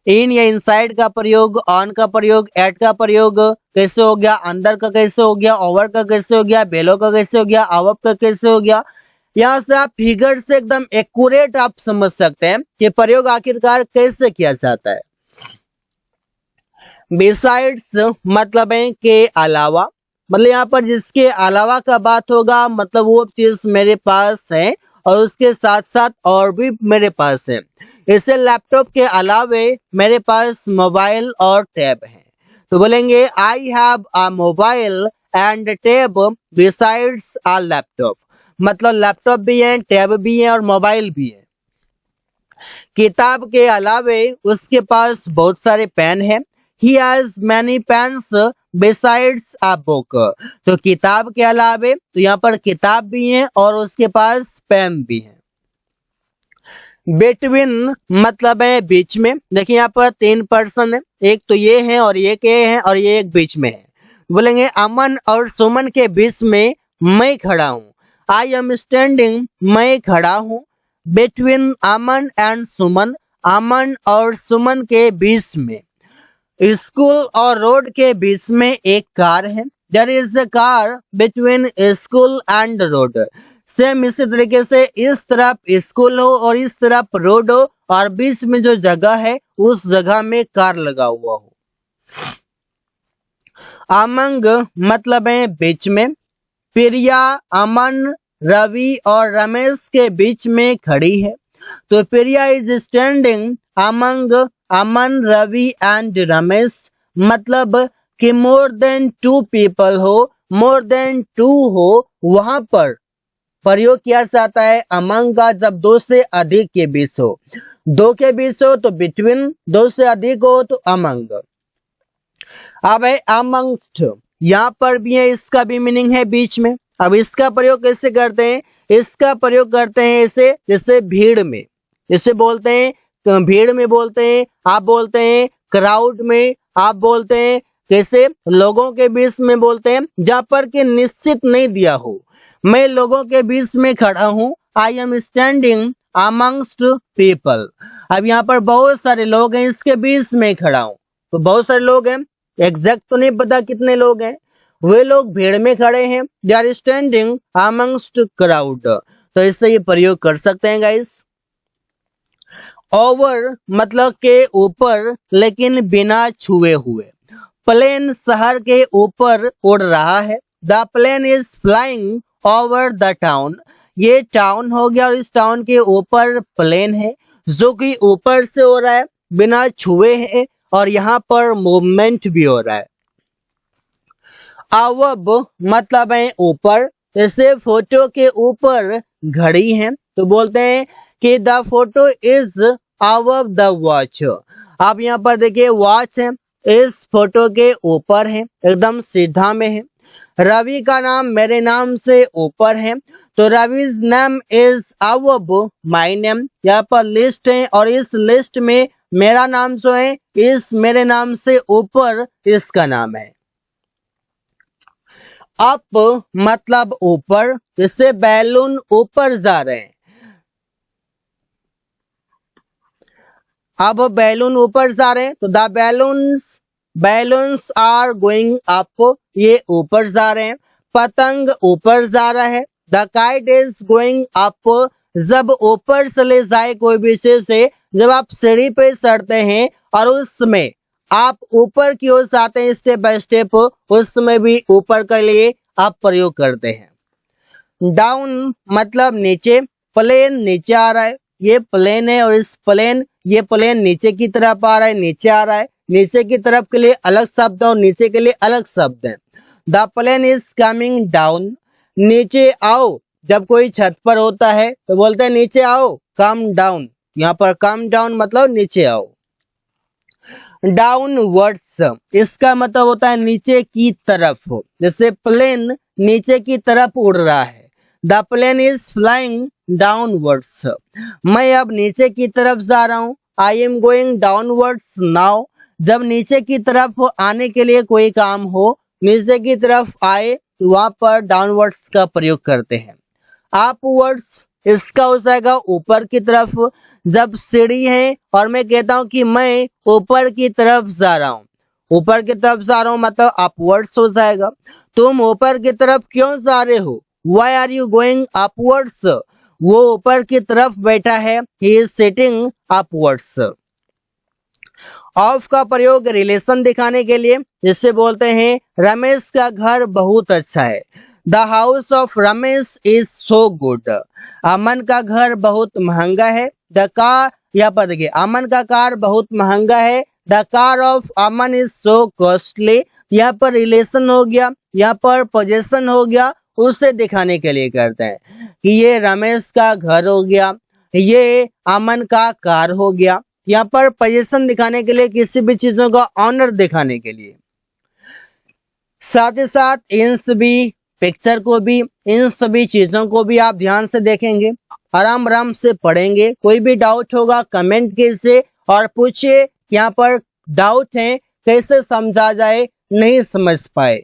इन या इनसाइड का प्रयोग, ऑन का प्रयोग, एट का प्रयोग कैसे हो गया, अंदर का कैसे हो गया, ओवर का कैसे हो गया, बेलो का कैसे हो गया, अबव का कैसे हो गया। यहाँ से आप फिगर से एकदम एक्यूरेट आप समझ सकते हैं कि प्रयोग आखिरकार कैसे किया जाता है। बिसाइड्स मतलब है के अलावा, मतलब यहाँ पर जिसके अलावा का बात होगा मतलब वो चीज मेरे पास है और उसके साथ साथ और भी मेरे पास है। इसे लैपटॉप के अलावे मेरे पास मोबाइल और टैब है, तो बोलेंगे आई have a mobile and tab besides a laptop, मतलब लैपटॉप भी है, टैब भी है और मोबाइल भी है। किताब के अलावे उसके पास बहुत सारे पेन है। He has many pens besides a book। तो किताब के अलावे तो यहाँ पर किताब भी है और उसके पास पेन भी है। बिटवीन मतलब है बीच में, देखिए यहाँ पर 3 पर्सन है, एक तो ये है और ये है और ये एक बीच में है। बोलेंगे अमन और सुमन के बीच में मैं खड़ा हूँ। आई एम स्टैंडिंग, मैं खड़ा हूँ। बिटवीन अमन एंड सुमन, अमन और सुमन के बीच में। स्कूल और रोड के बीच में एक कार है। There is a car between school and road. Same इसी तरीके से इस तरफ स्कूल हो और इस तरफ रोड हो और बीच में जो जगह है उस जगह में कार लगा हुआ हो। अमंग मतलब है बीच में। प्रिया, अमन, रवि और रमेश के बीच में खड़ी है, तो Priya is standing among Aman, Ravi and Ramesh, मतलब कि मोर देन 2 पीपल हो, मोर देन 2 हो, वहां पर प्रयोग किया जाता है अमंग का जब 2 से अधिक के बीच हो। 2 के बीच हो तो बिटवीन, 2 से अधिक हो तो अमंग। अब है अमंगस्ट, यहाँ पर भी है, इसका भी मीनिंग है बीच में। अब इसका प्रयोग कैसे करते हैं, इसका प्रयोग करते हैं ऐसे जैसे भीड़ में, जैसे बोलते हैं भीड़ में बोलते हैं, आप बोलते हैं क्राउड में, आप बोलते हैं कैसे लोगों के बीच में बोलते हैं जहां पर कि निश्चित नहीं दिया हो। मैं लोगों के बीच में खड़ा हूं, I am standing amongst people. अब यहाँ पर बहुत सारे लोग हैं, इसके बीच में खड़ा हूं, तो बहुत सारे लोग हैं, एग्जैक्ट तो नहीं पता कितने लोग हैं। वे लोग भीड़ में खड़े हैं, they are standing amongst crowd. तो इससे ये प्रयोग कर सकते हैं गाइस। ओवर मतलब के ऊपर लेकिन बिना छुए हुए। प्लेन शहर के ऊपर उड़ रहा है। The plane is flying over the town. ये टाउन हो गया और इस टाउन के ऊपर प्लेन है जो कि ऊपर से हो रहा है, बिना छुए है और यहाँ पर मूवमेंट भी हो रहा है। अवब मतलब है ऊपर, जैसे फोटो के ऊपर घड़ी है तो बोलते हैं कि the photo is above the watch. आप यहाँ पर देखिए वॉच है, इस फोटो के ऊपर है, एकदम सीधा में है। रवि का नाम मेरे नाम से ऊपर है, तो Ravi's name is above my name. यहाँ पर लिस्ट है और इस लिस्ट में मेरा नाम जो है इस मेरे नाम से ऊपर इसका नाम है। अप मतलब ऊपर, जिससे बैलून ऊपर जा रहे हैं। अब बैलून ऊपर जा रहे हैं तो the balloons are going up, ये ऊपर जा रहे हैं। पतंग ऊपर जा रहा है। The kite is going up, जब ऊपर चले जाए कोई भी चीज से, जब आप सीढ़ी पे चढ़ते हैं और उसमें आप ऊपर की ओर जाते हैं स्टेप बाय स्टेप, उसमें भी ऊपर के लिए आप प्रयोग करते हैं। डाउन मतलब नीचे, प्लेन नीचे आ रहा है, ये प्लेन है और इस ये प्लेन नीचे की तरफ आ रहा है, नीचे आ रहा है। नीचे की तरफ के लिए अलग शब्द और नीचे के लिए अलग शब्द है। The plane is coming down, नीचे आओ। जब कोई छत पर होता है तो बोलते हैं नीचे आओ, कम डाउन। यहाँ पर कम डाउन मतलब नीचे आओ। डाउनवर्ड्स, इसका मतलब होता है नीचे की तरफ हो, जैसे प्लेन नीचे की तरफ उड़ रहा है। The plane is flying downwards, मैं अब नीचे की तरफ जा रहा हूँ। I am going downwards now, जब नीचे की तरफ आने के लिए कोई काम हो, नीचे की तरफ आए तो वहां पर डाउनवर्ड्स का प्रयोग करते हैं। अपवर्ड्स, इसका हो जाएगा ऊपर की तरफ। जब सीढ़ी है और मैं कहता हूं कि मैं ऊपर की तरफ जा रहा हूं, ऊपर की तरफ जा रहा हूं मतलब अपवर्ड्स हो जाएगा। तुम ऊपर की तरफ क्यों जा रहे हो? Why are you going upwards? वो ऊपर की तरफ बैठा है, he is sitting upwards। Of का प्रयोग रिलेशन दिखाने के लिए, जिससे बोलते हैं रमेश का घर बहुत अच्छा है। The house of Ramesh is so good. Aman का घर बहुत महंगा है। द कार, यहाँ पर देखिए अमन का कार बहुत महंगा है। The car of Aman is so costly. यहाँ पर रिलेशन हो गया, यहाँ पर पोजेशन हो गया, उसे दिखाने के लिए करते हैं कि ये रमेश का घर हो गया, ये अमन का कार हो गया। यहाँ पर पोजीशन दिखाने के लिए, किसी भी चीजों का ऑनर दिखाने के लिए। साथ ही साथ इन सभी पिक्चर को भी, इन सभी चीजों को भी आप ध्यान से देखेंगे, आराम आराम से पढ़ेंगे। कोई भी डाउट होगा कमेंट कीजिए और पूछिए। यहाँ पर डाउट है कैसे समझा जाए, नहीं समझ पाए।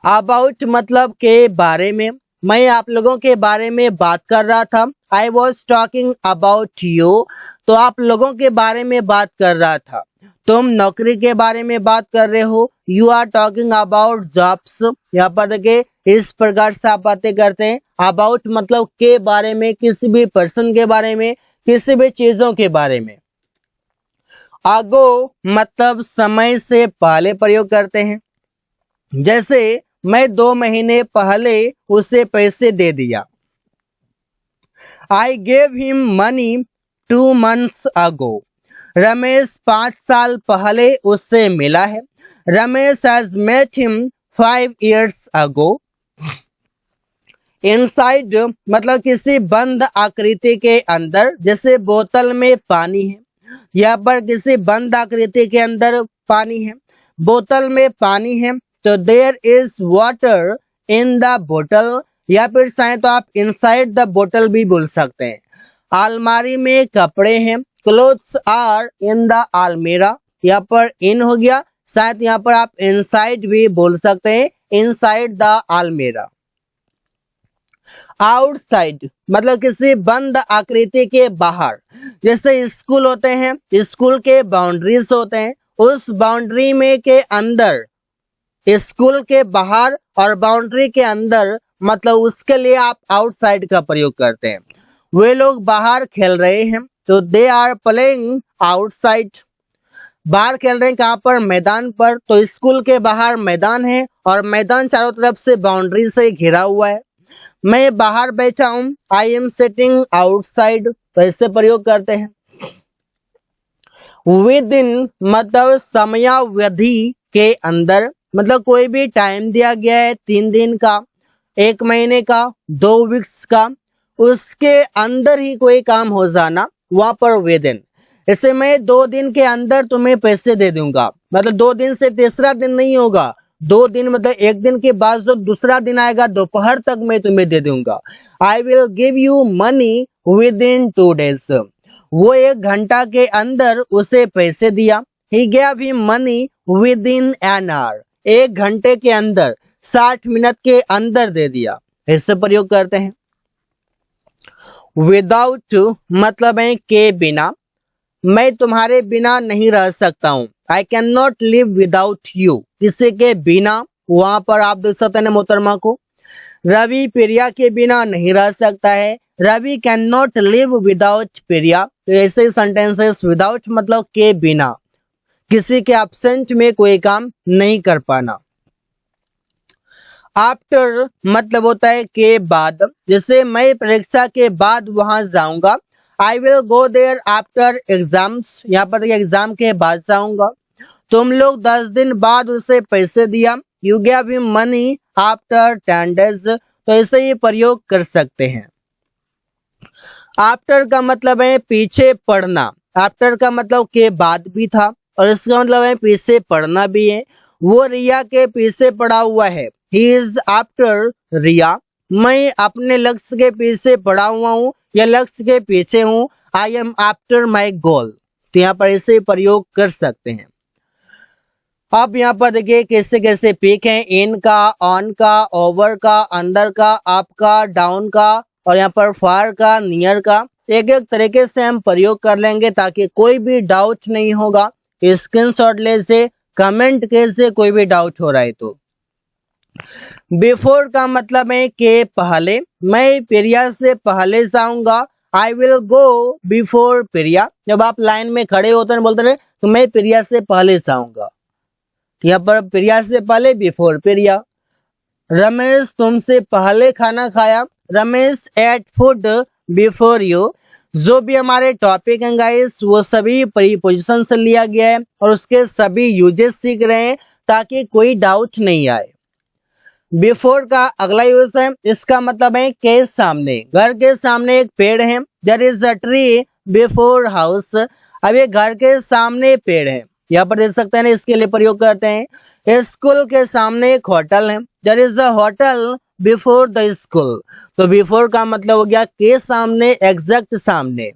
अबाउट मतलब के बारे में, मैं आप लोगों के बारे में बात कर रहा था। I was talking about you, तो आप लोगों के बारे में बात कर रहा था। तुम नौकरी के बारे में बात कर रहे हो, you are talking about jobs. यहाँ पर देखिए इस प्रकार से आप बातें करते हैं। अबाउट मतलब के बारे में, किसी भी पर्सन के बारे में, किसी भी चीजों के बारे में। आगो मतलब समय से पहले प्रयोग करते हैं, जैसे मैं 2 महीने पहले उसे पैसे दे दिया। I gave him money 2 months ago। Ramesh 5 साल पहले उससे मिला है। Ramesh has met him 5 years ago। Inside मतलब किसी बंद आकृति के अंदर, जैसे बोतल में पानी है। यहाँ पर किसी बंद आकृति के अंदर पानी है, बोतल में पानी है, तो there is water in the बोतल, या फिर चाहे तो आप इनसाइड द बोतल भी बोल सकते हैं। अलमारी में कपड़े हैं, क्लोथ्स आर इन द अलमीरा, यहाँ पर इन हो गया। शायद यहाँ पर आप इनसाइड भी बोल सकते हैं, इनसाइड द अलमीरा। आउटसाइड मतलब किसी बंद आकृति के बाहर, जैसे स्कूल होते हैं, स्कूल के बाउंड्रीज होते हैं, उस बाउंड्री में के अंदर, स्कूल के बाहर और बाउंड्री के अंदर, मतलब उसके लिए आप आउटसाइड का प्रयोग करते हैं। वे लोग बाहर खेल रहे हैं, तो दे आर प्लेइंग आउटसाइड। बाहर खेल रहे हैं कहाँ पर? मैदान पर। तो स्कूल के बाहर मैदान है और मैदान चारों तरफ से बाउंड्री से घिरा हुआ है। मैं बाहर बैठा हूं, आई एम सिटिंग आउटसाइड, तो इससे प्रयोग करते हैं। विद इन मतलब समयावधि के अंदर, मतलब कोई भी टाइम दिया गया है 3 दिन का, 1 महीने का, 2 वीक्स का, उसके अंदर ही कोई काम हो जाना, वहां पर विद इन। जैसे मैं 2 दिन के अंदर तुम्हें पैसे दे दूंगा, मतलब 2 दिन से तीसरा दिन नहीं होगा, 2 दिन मतलब एक दिन के बाद जो दूसरा दिन आएगा दोपहर तक मैं तुम्हें दे दूंगा। I will give you money with in 2 days। वो 1 घंटा के अंदर उसे पैसे दिया। ही gave him money within an hour। 1 घंटे के अंदर, 60 मिनट के अंदर दे दिया। ऐसे प्रयोग करते हैं। विदाउट मतलब है के बिना, मैं तुम्हारे बिना नहीं रह सकता हूँ। I can not live without you, किसी के बिना, वहां पर आप देख सकते हैं मोहतरमा को। रवि प्रिया के बिना नहीं रह सकता है। Ravi can not live without Priya. तो ऐसे सेंटेंसेस विदाउट मतलब के बिना, किसी के एब्सेंट में कोई काम नहीं कर पाना। आफ्टर मतलब होता है के बाद, जैसे मैं परीक्षा के बाद वहां जाऊंगा। I will go there after exams, यहाँ पर एग्जाम के बाद जाऊंगा। तुम लोग 10 दिन बाद उसे पैसे दिया। You gave him money after 10 days। तो ऐसे ही प्रयोग कर सकते हैं। आफ्टर का मतलब है पीछे पढ़ना। आफ्टर का मतलब के बाद भी था और इसका मतलब है पीछे पढ़ना भी है। वो रिया के पीछे पड़ा हुआ है। ही इज आफ्टर रिया। मैं अपने लक्ष्य के पीछे पड़ा हुआ हूँ या लक्ष्य के पीछे हूँ। आई एम आफ्टर माई गोल। तो यहाँ पर ऐसे प्रयोग कर सकते हैं। अब यहाँ पर देखिए कैसे कैसे पिक है। इन का, ऑन का, ओवर का, अंदर का, अप का, डाउन का और यहाँ पर फार का, नियर का। एक एक तरीके से हम प्रयोग कर लेंगे ताकि कोई भी डाउट नहीं होगा। स्क्रीनशॉट ले से कमेंट कैसे कोई भी डाउट हो रहा है तो। बिफोर का मतलब है के पहले, मैं प्रिया से पहले जाऊंगा। आई विल गो बिफोर प्रिया। जब आप लाइन में खड़े होते हैं बोलते रहे तो मैं प्रिया से पहले जाऊंगा। यहाँ पर प्रिया से पहले बिफोर प्रिया। रमेश तुमसे पहले खाना खाया। Ramesh ate food before you. जो भी हमारे टॉपिक हैं गाइस वो सभी प्रीपोजिशन से लिया गया है और उसके सभी यूजेस सीख रहे हैं ताकि कोई डाउट नहीं आए। बिफोर का अगला यूज है, इसका मतलब है के सामने। घर के सामने एक पेड़ है। There is a tree before house. अब ये घर के सामने पेड़ है, यहाँ पर देख सकते हैं ना, इसके लिए प्रयोग करते हैं। स्कूल के सामने एक होटल है। There is a hotel before the school. तो बिफोर का मतलब हो गया के सामने, एग्जैक्ट सामने।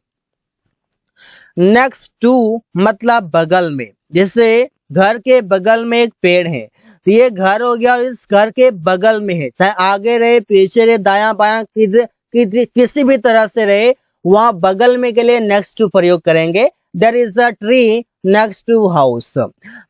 नेक्स्ट टू मतलब बगल में, जैसे घर के बगल में एक पेड़ है तो ये घर हो गया और इस घर के बगल में है। चाहे आगे रहे, पीछे रहे, दायां बायां किसी भी तरह से रहे, वहां बगल में के लिए नेक्स्ट टू प्रयोग करेंगे। There is a tree next to house.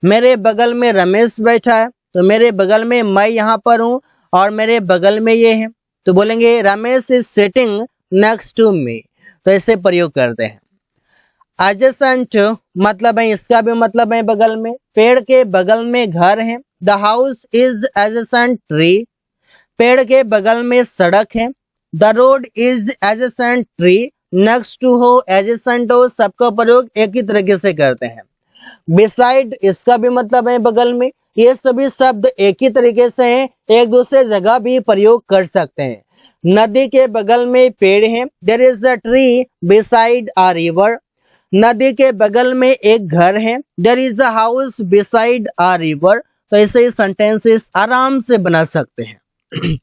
मेरे बगल में रमेश बैठा है तो मेरे बगल में मैं यहाँ पर हूँ और मेरे बगल में ये है तो बोलेंगे Ramesh is sitting next to me. तो ऐसे प्रयोग करते हैं। एडजेसेंट मतलब है, इसका भी मतलब है बगल में। पेड़ के बगल में घर है। The house is adjacent tree. पेड़ के बगल में सड़क है। The road is adjacent tree. Next to हो, एडजेसेंट हो, सबका प्रयोग एक ही तरीके से करते हैं। बिसाइड, इसका भी मतलब है बगल में। ये सभी शब्द एक ही तरीके से हैं, एक दूसरे जगह भी प्रयोग कर सकते हैं। नदी के बगल में पेड़ है। There is a tree beside a river. नदी के बगल में एक घर है। There is a house beside a river. तो ऐसे ही सेंटेंसेस आराम से बना सकते हैं।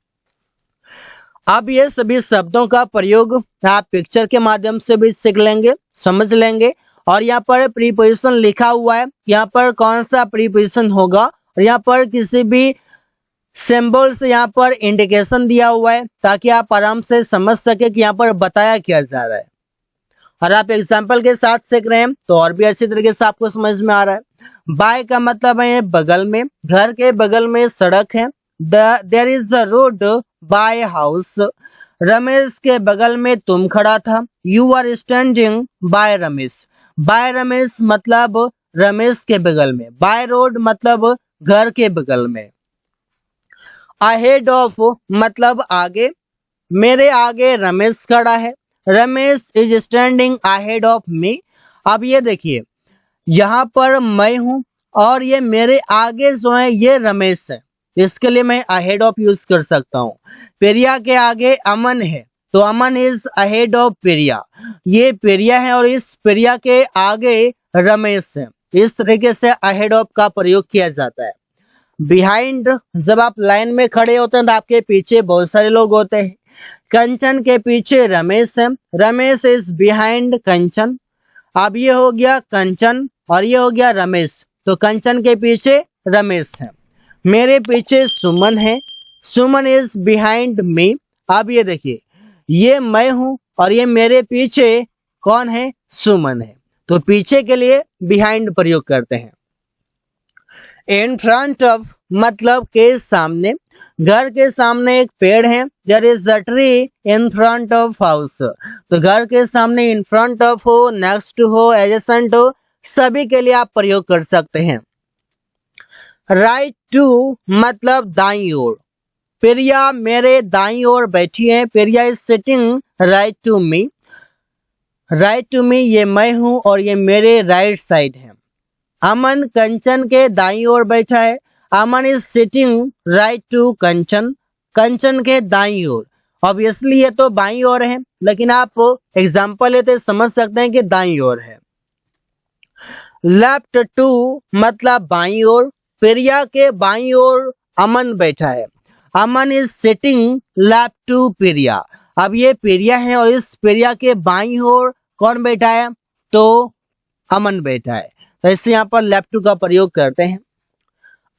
अब ये सभी शब्दों का प्रयोग आप पिक्चर के माध्यम से भी सीख लेंगे, समझ लेंगे। और यहाँ पर प्रीपोजिशन लिखा हुआ है, यहाँ पर कौन सा प्रीपोजिशन होगा और यहाँ पर किसी भी सिंबल से यहाँ पर इंडिकेशन दिया हुआ है ताकि आप आराम से समझ सके कि यहाँ पर बताया क्या जा रहा है। और आप एग्जाम्पल के साथ सीख रहे हैं तो और भी अच्छी तरीके से आपको समझ में आ रहा है। बाय का मतलब है बगल में। घर के बगल में सड़क है। There is a road by house. Ramesh के बगल में तुम खड़ा था। You are standing by Ramesh. By Ramesh मतलब रमेश के बगल में। बाय रोड मतलब घर के बगल में। अहेड ऑफ मतलब आगे। मेरे आगे रमेश खड़ा है। Ramesh is standing ahead of me. अब ये देखिए, यहाँ पर मैं हूं और ये मेरे आगे जो है ये रमेश है, इसके लिए मैं अहेड ऑफ यूज कर सकता हूँ। प्रिया के आगे अमन है तो अमन इज अहेड ऑफ प्रिया। ये प्रिया है और इस प्रिया के आगे रमेश है। इस तरीके से अहेड ऑफ का प्रयोग किया जाता है। बिहाइंड, जब आप लाइन में खड़े होते हैं तो आपके पीछे बहुत सारे लोग होते हैं। कंचन के पीछे रमेश है, रमेश इज बिहाइंड कंचन। अब ये हो गया कंचन और ये हो गया रमेश, तो कंचन के पीछे रमेश है। मेरे पीछे सुमन है, सुमन इज बिहाइंड मी। अब ये देखिए, ये मैं हूं और ये मेरे पीछे कौन है, सुमन है। तो पीछे के लिए बिहाइंड प्रयोग करते हैं। इन फ्रंट ऑफ मतलब के सामने, घर के सामने एक पेड़ है, there is a tree in front of house. तो घर के सामने इन फ्रंट ऑफ हो, नेक्स्ट हो, एडजेसेंट हो, सभी के लिए आप प्रयोग कर सकते हैं। राइट टू मतलब दाईं ओर, प्रिया मेरे दाईं ओर बैठी है, Priya is sitting right to me. Right to me ये मैं हूं और ये मेरे राइट साइड है। अमन कंचन के दाईं ओर बैठा है, अमन इज सिटिंग राइट टू कंचन, कंचन के दाईं ओर। ऑब्वियसली ये तो बाईं ओर है, लेकिन आप एग्जांपल लेते समझ सकते हैं कि दाईं ओर है। लेफ्ट टू मतलब बाईं ओर, प्रिया के बाईं ओर अमन बैठा है, अमन इज सिटिंग लेफ्ट टू प्रिया। अब ये प्रिया है और इस प्रिया के बाईं ओर कौन बैठा है, तो अमन बैठा है। तो इससे यहाँ पर लेफ्ट टू का प्रयोग करते हैं।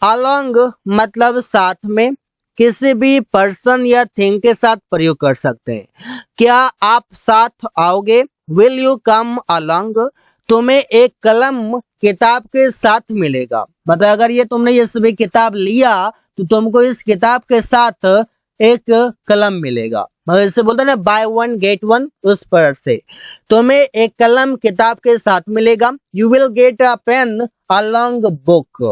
अलोंग मतलब साथ में, किसी भी पर्सन या थिंग के साथ प्रयोग कर सकते हैं। क्या आप साथ आओगे, विल यू कम अलोंग। तुम्हें एक कलम किताब के साथ मिलेगा, मतलब अगर ये तुमने ये सभी किताब लिया तो तुमको इस किताब के साथ एक कलम मिलेगा, मतलब इसे बोलते हैं ना बाय वन गेट वन, उस पर से तुम्हें एक कलम किताब के साथ मिलेगा। You will get a pen along book.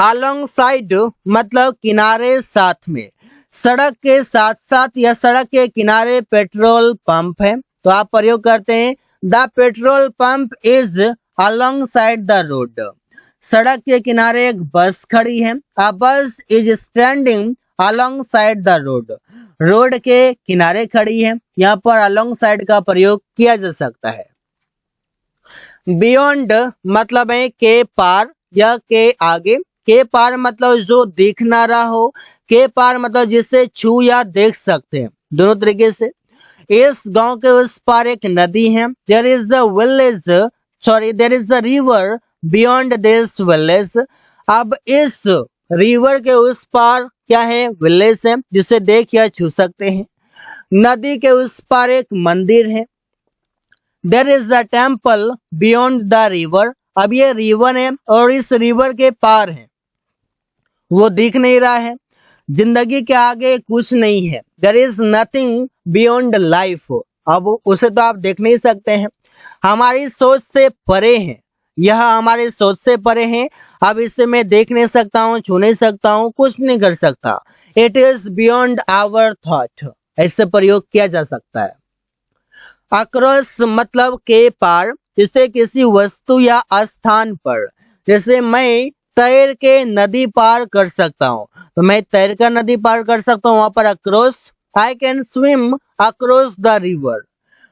Alongside मतलब किनारे साथ में, सड़क के साथ साथ या सड़क के किनारे पेट्रोल पंप है, तो आप प्रयोग करते हैं the petrol pump is along side the road. सड़क के किनारे एक बस खड़ी है, अ बस is standing along side the road, road के किनारे खड़ी है। यहाँ पर अलोंग साइड का प्रयोग किया जा सकता है। बियॉन्ड मतलब है के पार या के आगे, के पार मतलब जो दिख ना रहा हो, के पार मतलब जिसे छू या देख सकते हैं, दोनों तरीके से। इस गांव के उस पार एक नदी है, there is a village, sorry there is a river beyond this village. अब इस रिवर के उस पार क्या है, विलेज है, जिसे देख या छू सकते हैं। नदी के उस पार एक मंदिर है, there is a temple beyond the river. अब ये रिवर है और इस रिवर के पार है, वो दिख नहीं रहा है। जिंदगी के आगे कुछ नहीं है, there is nothing beyond life. अब उसे तो आप देख नहीं सकते हैं, हमारी सोच से परे है, यह हमारी सोच से परे है। अब इसे मैं देख नहीं सकता हूँ, छू नहीं सकता हूँ, कुछ नहीं कर सकता। It is beyond our thought, ऐसे प्रयोग किया जा सकता है। अक्रॉस मतलब के पार, जिसे किसी वस्तु या स्थान पर, जैसे मैं तैर के नदी पार कर सकता हूँ, तो मैं तैर कर नदी पार कर सकता हूँ, वहां पर across. I can swim across the river,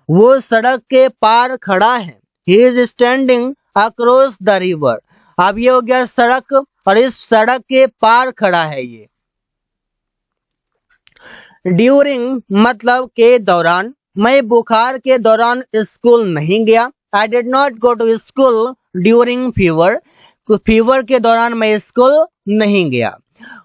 वो सड़क के पार खड़ा है, he is standing across the river. अब ये हो गया सड़क और इस सड़क के पार खड़ा है ये। ड्यूरिंग मतलब के दौरान, मैं बुखार के दौरान स्कूल नहीं गया, I did not go to school during fever, fever के दौरान मैं स्कूल नहीं गया।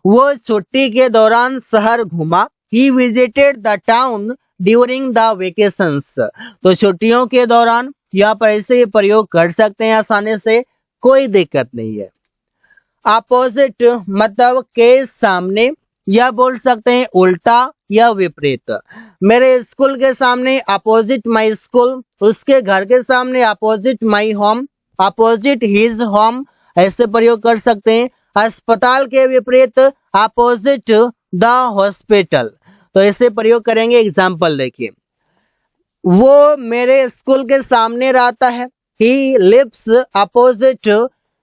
वो छुट्टी के दौरान शहर घूमा, he visited the town during the vacations. तो छुट्टियों के दौरान यहाँ पर ऐसे प्रयोग कर सकते हैं आसानी से, कोई दिक्कत नहीं है। अपोजिट मतलब के सामने, या बोल सकते हैं उल्टा या विपरीत। मेरे स्कूल के सामने अपोजिट माई स्कूल, उसके घर के सामने opposite my home, opposite his home, ऐसे प्रयोग कर सकते हैं। अस्पताल के विपरीत अपोजिट द हॉस्पिटल, तो ऐसे प्रयोग करेंगे। एग्जाम्पल देखिए, वो मेरे स्कूल के सामने रहता है, he lives opposite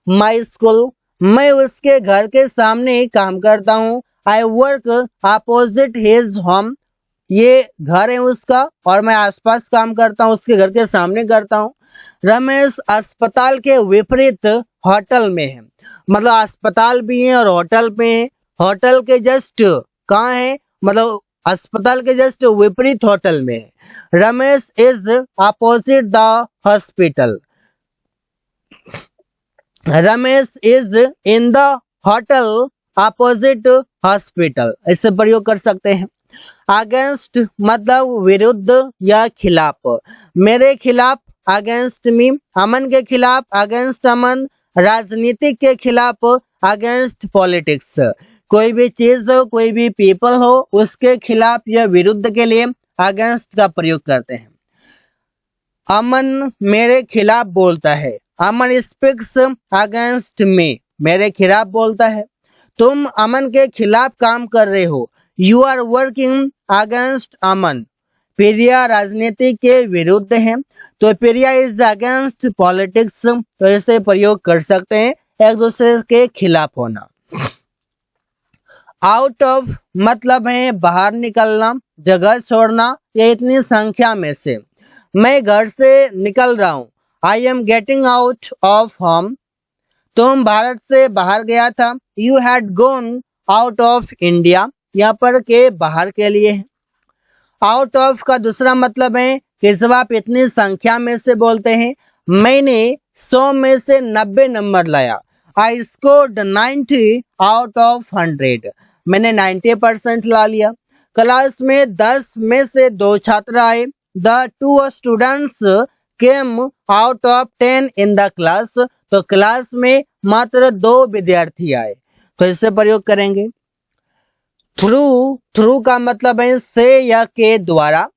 my school, मैं उसके घर के सामने काम करता हूँ। I work opposite his home, ये घर है उसका और मैं आसपास काम करता हूँ, उसके घर के सामने करता हूँ। रमेश अस्पताल के विपरीत होटल में है, मतलब अस्पताल भी है और होटल पे है। होटल के जस्ट कहाँ है, मतलब अस्पताल के जस्ट विपरीत होटल में है। Ramesh is opposite the hospital. Ramesh is in the hotel opposite hospital, ऐसे प्रयोग कर सकते हैं। अगेंस्ट मतलब विरुद्ध या खिलाफ, मेरे खिलाफ अगेंस्ट मी, अमन के खिलाफ अगेंस्ट अमन, राजनीतिक के खिलाफ अगेंस्ट पॉलिटिक्स। कोई भी चीज हो, कोई भी पीपल हो, उसके खिलाफ या विरुद्ध के लिए अगेंस्ट का प्रयोग करते हैं। अमन मेरे खिलाफ बोलता है, अमन स्पीक्स अगेंस्ट मी, मेरे खिलाफ बोलता है। तुम अमन के खिलाफ काम कर रहे हो, यू आर वर्किंग अगेंस्ट अमन। प्रिया राजनीति के विरुद्ध है, तो प्रिया इज अगेंस्ट पॉलिटिक्स, तो ऐसे प्रयोग कर सकते हैं, एक दूसरे के खिलाफ होना। आउट ऑफ मतलब है बाहर निकलना, जगह छोड़ना, या इतनी संख्या में से। मैं घर से निकल रहा हूँ, I am getting out of home. तुम भारत से बाहर गया था, you had gone out of India, यहाँ पर के बाहर के लिए है। आउट ऑफ का दूसरा मतलब है कि जब आप इतनी संख्या में से बोलते हैं। मैंने 100 में से 90 नंबर लाया, आई स्कोर्ड 90 आउट ऑफ 100, मैंने 90% ला लिया। क्लास में 10 में से 2 छात्र आए, the 2 students came out of 10 in the class, तो क्लास में मात्र 2 विद्यार्थी आए, तो इसे प्रयोग करेंगे। थ्रू, थ्रू का मतलब है से या के द्वारा,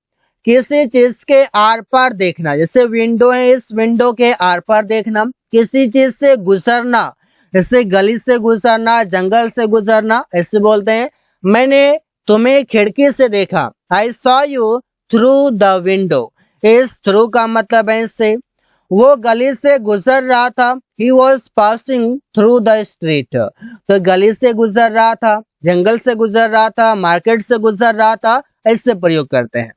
किसी चीज के आर पार देखना, जैसे विंडो है, इस विंडो के आर पार देखना। किसी चीज से गुजरना, जैसे गली से गुजरना, जंगल से गुजरना, ऐसे बोलते हैं। मैंने तुम्हें खिड़की से देखा, I saw you through the window, इस थ्रू का मतलब है से। वो गली से गुजर रहा था, he was passing through the street, तो गली से गुजर रहा था, जंगल से गुजर रहा था, मार्केट से गुजर रहा था, ऐसे प्रयोग करते हैं।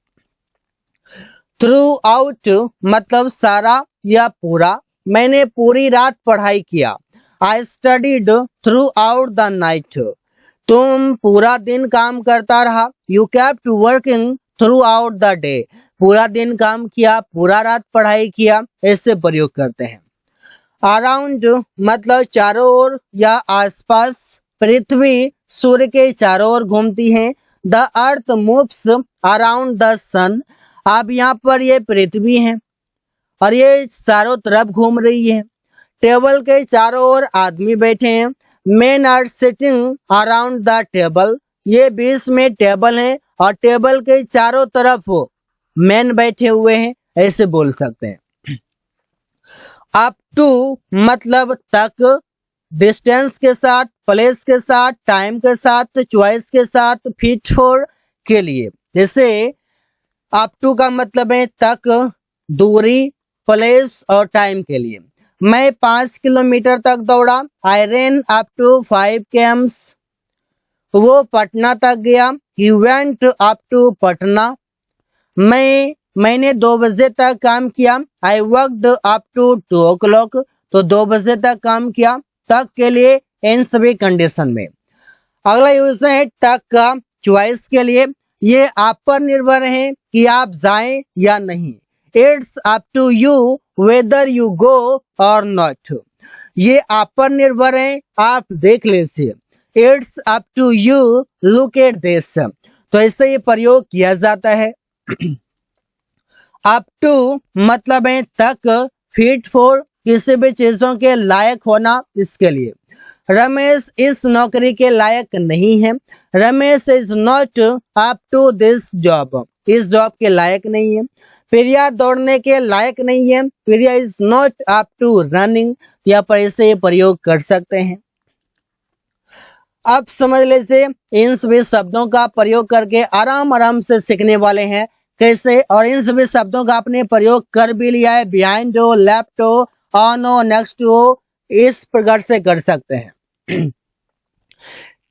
थ्रू आउट मतलब सारा या पूरा, मैंने पूरी रात पढ़ाई किया, I studied through out the night. तुम पूरा दिन काम करता रहा, you kept working through out the day, पूरा दिन काम किया, पूरा रात पढ़ाई किया, ऐसे प्रयोग करते हैं। अराउंड मतलब चारों ओर या आसपास, पृथ्वी सूर्य के चारों ओर घूमती है। The earth moves around the sun, अब यहाँ पर ये पृथ्वी है और ये चारों तरफ घूम रही है। टेबल के चारों ओर आदमी बैठे हैं, men are sitting around the table, ये बीच में टेबल है और टेबल के चारों तरफ मैन बैठे हुए हैं, ऐसे बोल सकते हैं। अप टू मतलब तक, डिस्टेंस के साथ, प्लेस के साथ, टाइम के साथ, चॉइस के साथ, फिट फॉर के लिए। जैसे अप टू का मतलब है तक, दूरी, प्लेस और टाइम के लिए। मैं 5 किलोमीटर तक दौड़ा, I ran up to 5 km। वो पटना तक गया, he went up to Patna. मैंने 2 बजे तक काम किया, I worked up to 2 o'clock, तो 2 बजे तक काम किया, तक के लिए इन सभी कंडीशन में। अगला यूज है तक का, चॉइस के लिए। ये आप पर निर्भर है कि आप जाएं या नहीं, it's up to you whether you go or not, ये आप पर निर्भर है, आप देख लीजिए। It's up to you look at this, तो ऐसे ये प्रयोग किया जाता है। अप टू मतलब है तक, फिट फॉर किसी भी चीजों के लायक होना, इसके लिए। रमेश इस नौकरी के लायक नहीं है, Ramesh is not up to this job, इस जॉब के लायक नहीं है। प्रिया दौड़ने के लायक नहीं है, Priya is not up to running, यहाँ पर ऐसे प्रयोग कर सकते हैं। अब समझ लीजिए इन सभी शब्दों का प्रयोग करके आराम से सीखने वाले हैं कैसे, और इन सभी शब्दों का आपने प्रयोग कर भी लिया है, बिहाइंड हो, लेफ्ट हो, ऑन हो, नेक्स्ट हो, इस प्रकार से कर सकते हैं।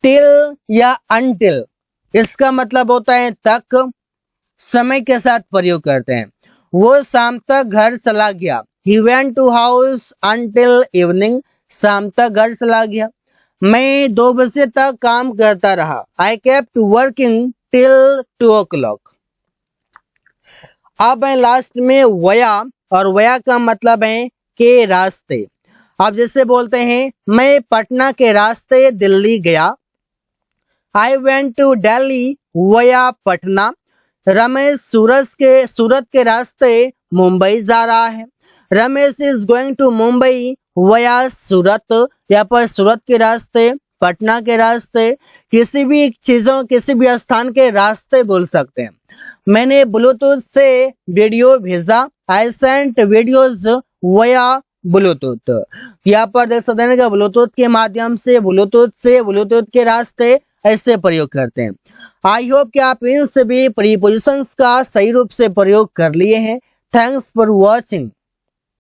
टिल या अनटिल, इसका मतलब होता है तक, समय के साथ प्रयोग करते हैं। वो शाम तक घर चला गया, he went to house until evening, शाम तक घर चला गया। मैं 2 बजे तक काम करता रहा। I kept working till 2 o'clock। अब मैं लास्ट में वया, और वया का मतलब है के रास्ते। आप जैसे बोलते हैं मैं पटना के रास्ते दिल्ली गया। आई वेंट टू दिल्ली वया पटना। रमेश सूरत के रास्ते मुंबई जा रहा है। Ramesh is going to Mumbai via Surat. यहाँ पर सूरत के रास्ते, पटना के रास्ते, किसी भी चीजों, किसी भी स्थान के रास्ते बोल सकते हैं। मैंने ब्लूटूथ से वीडियो भेजा। आई सेंट वीडियोज वया ब्लूटूथ। यहाँ पर देख सकते हैं कि ब्लूटूथ के माध्यम से, ब्लूटूथ के रास्ते ऐसे प्रयोग करते हैं। आई होप कि आप इन सभी प्रीपोजिशंस का सही रूप से प्रयोग कर लिए हैं। Thanks for watching.